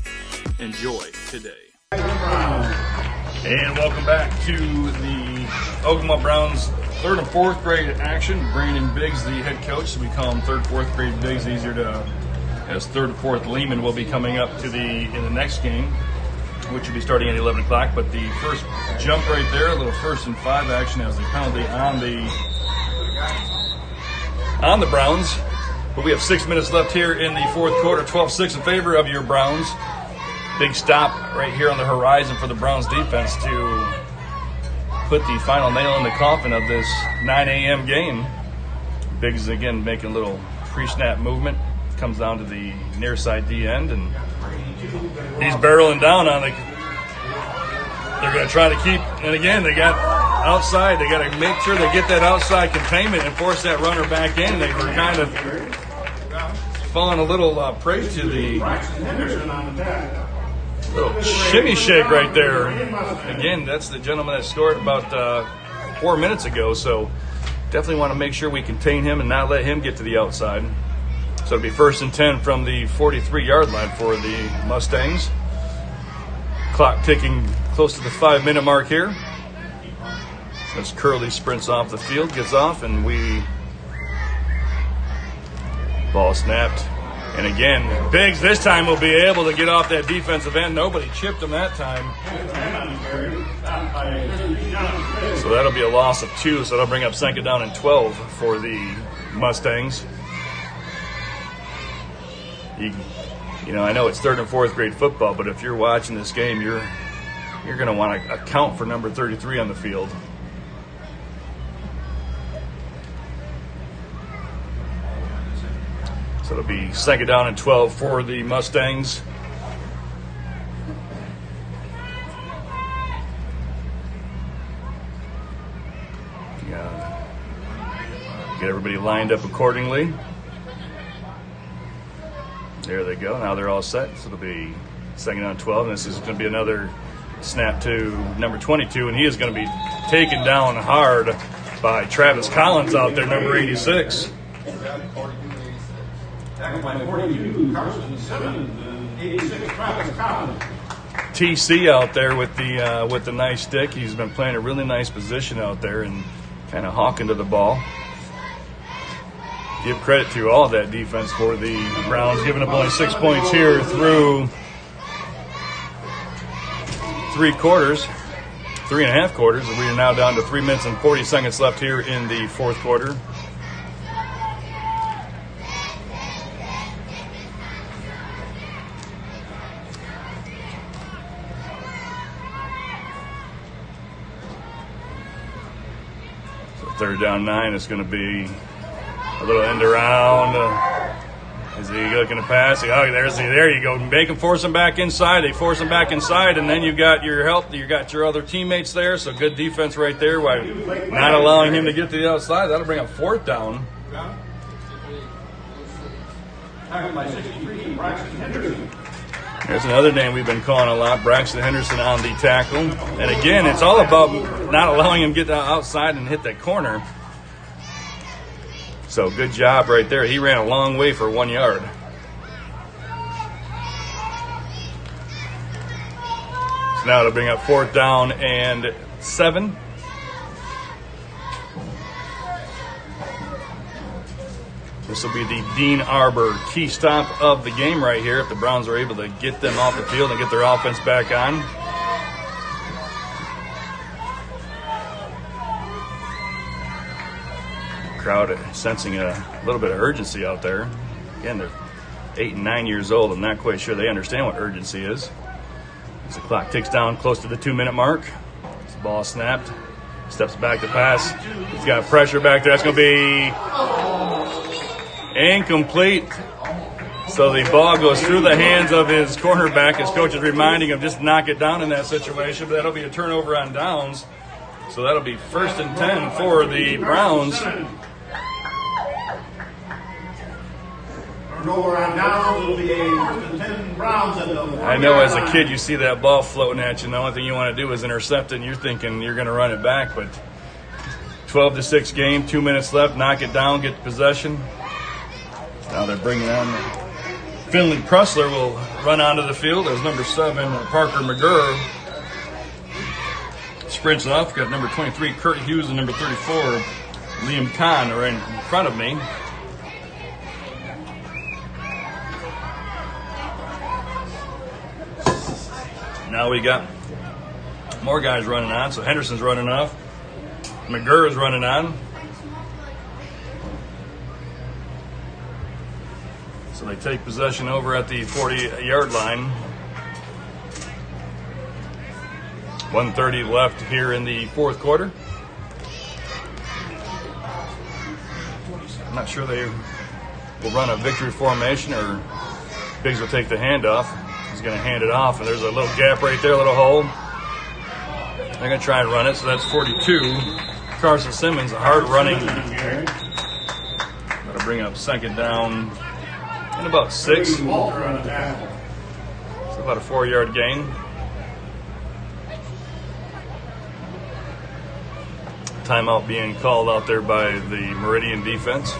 Enjoy today. And welcome back to the Ogemaw Browns 3rd and 4th grade action. Brandon Biggs, the head coach, so we call him 3rd, 4th grade Biggs, easier to, as 3rd and 4th Lehman will be coming up to in the next game, which will be starting at 11 o'clock. But the first jump right there, a little 1st and 5 action as the penalty on the Browns. But we have 6 minutes left here in the 4th quarter, 12-6 in favor of your Browns. Big stop right here on the horizon for the Browns defense to put the final nail in the coffin of this 9 a.m. game. Biggs again making a little pre-snap movement. Comes down to the near side D end, and he's barreling down on the. They're going to try to keep, and again, they got outside. They got to make sure they get that outside containment and force that runner back in. They were kind of falling a little prey to the little shimmy shake right there. Again, that's the gentleman that scored about 4 minutes ago, so definitely want to make sure we contain him and not let him get to the outside. So it'll be 1st and 10 from the 43-yard line for the Mustangs. Clock ticking close to the 5-minute mark here. As Curley sprints off the field, gets off, and ball snapped. And again, Biggs this time will be able to get off that defensive end. Nobody chipped him that time. So that'll be a loss of 2, so that'll bring up 2nd down and 12 for the Mustangs. You know, I know it's 3rd and 4th grade football, but if you're watching this game, you're going to want to account for number 33 on the field. So it'll be 2nd down and 12 for the Mustangs. Get everybody lined up accordingly. There they go. Now they're all set. So it'll be 2nd down 12. And this is going to be another snap to number 22. And he is going to be taken down hard by Travis Collins out there, number 86. TC out there with the nice stick. He's been playing a really nice position out there and kind of hawking to the ball. Give credit to all of that defense for the Browns, giving up only 6 points here through 3 quarters, 3.5 quarters. We are now down to 3 minutes and 40 seconds left here in the 4th quarter. 3rd down 9. It's going to be a little end around. Is he looking to pass? Oh, there you go. Make him force him back inside. They force him back inside, and then you got your help. You got your other teammates there. So good defense right there by not allowing him to get to the outside. That'll bring up 4th down. There's another name we've been calling a lot, Braxton Henderson on the tackle. And again, it's all about not allowing him to get outside and hit that corner. So good job right there. He ran a long way for 1 yard. So now it'll bring up 4th down and 7. This will be the Dean Arbor key stop of the game right here if the Browns are able to get them off the field and get their offense back on. Crowd sensing a little bit of urgency out there. Again, they're 8 and 9 years old. I'm not quite sure they understand what urgency is. As the clock ticks down close to the 2-minute mark. As the ball snapped. Steps back to pass. He's got pressure back there. That's going to be incomplete. So the ball goes through the hands of his cornerback. His coach is reminding him just knock it down in that situation. But that'll be a turnover on downs. So that'll be 1st and 10 for the Browns. Turnover on downs. It'll be a 1st and 10 Browns at the 1 I know as a line. kid you see that ball floating at you, and the only thing you want to do is intercept it, and you're thinking you're going to run it back. But 12-6 game, 2 minutes left, knock it down, get the possession. Now they're bringing on Finley Pressler will run onto the field as number 7, Parker McGurr. Sprints off. Got number 23, Kurt Hughes, and number 34, Liam Kahn are in front of me. Now we got more guys running on. So Henderson's running off. McGurr is running on. So they take possession over at the 40-yard line. 1:30 left here in the 4th quarter. I'm not sure they will run a victory formation or Biggs will take the handoff. He's going to hand it off, and there's a little gap right there, a little hole. They're going to try and run it, so that's 42. Carson Simmons, a hard running. That'll bring up 2nd down and about 6. So about a 4-yard gain. Timeout being called out there by the Meridian defense.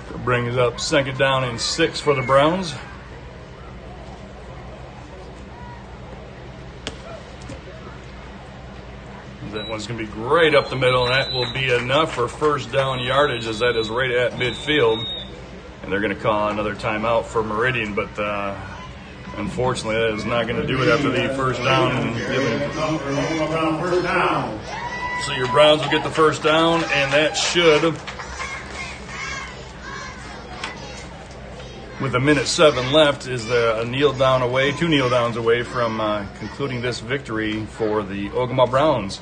That brings up 2nd down and 6 for the Browns. That one's going to be great up the middle, and that will be enough for 1st down yardage, as that is right at midfield. And they're going to call another timeout for Meridian, but unfortunately that is not going to do it after the 1st down. So your Browns will get the 1st down, and that should, with 1:07 left, is a kneel down away, 2 kneel downs away from concluding this victory for the Ogemaw Browns.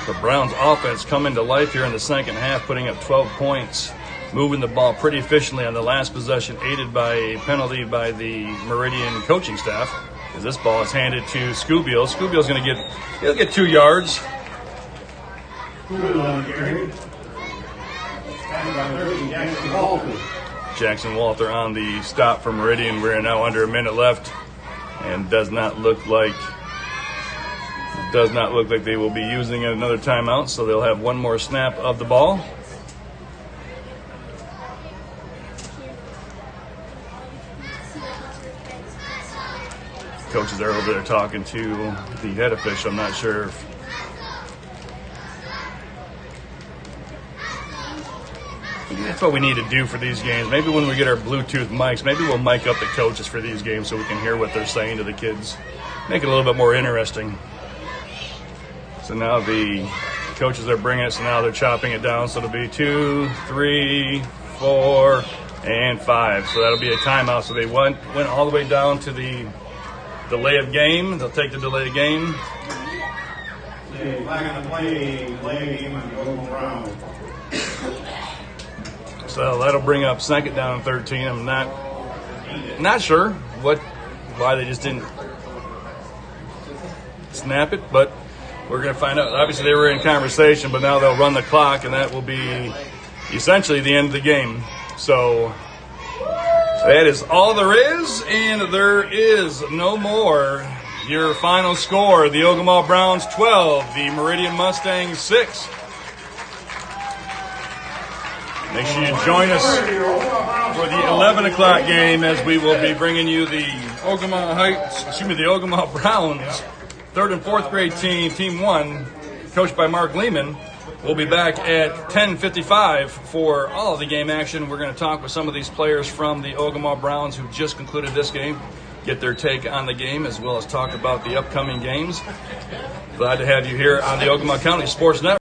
The Browns offense coming to life here in the 2nd half, putting up 12 points, moving the ball pretty efficiently on the last possession, aided by a penalty by the Meridian coaching staff. As this ball is handed to Scoobiel. Scoobiel's going to he'll get 2 yards. Jackson Walter on the stop for Meridian. We're now under a minute left, and does not look like they will be using another timeout, so they'll have one more snap of the ball. Coaches are over there talking to the head official. I'm not sure if That's what we need to do for these games. Maybe when we get our Bluetooth mics, maybe we'll mic up the coaches for these games so we can hear what they're saying to the kids. Make it a little bit more interesting. So now the coaches are bringing it, so now they're chopping it down. So it'll be 2, 3, 4, and 5. So that'll be a timeout. So they went all the way down to the delay of game. They'll take the delay of game. Flag on the play, delay game on the Ogemaw Browns. So that'll bring up second down and 13. I'm not sure why they just didn't snap it, but we're going to find out. Obviously, they were in conversation, but now they'll run the clock, and that will be essentially the end of the game. So that is all there is, and there is no more. Your final score, the Ogemaw Browns 12, the Meridian Mustangs 6. Make sure you join us for the 11 o'clock game as we will be bringing you the Ogemaw Browns 3rd and 4th grade team, Team 1, coached by Mark Lehman. We'll be back at 10:55 for all of the game action. We're going to talk with some of these players from the Ogemaw Browns who just concluded this game, get their take on the game, as well as talk about the upcoming games. Glad to have you here on the Ogemaw County Sports Network.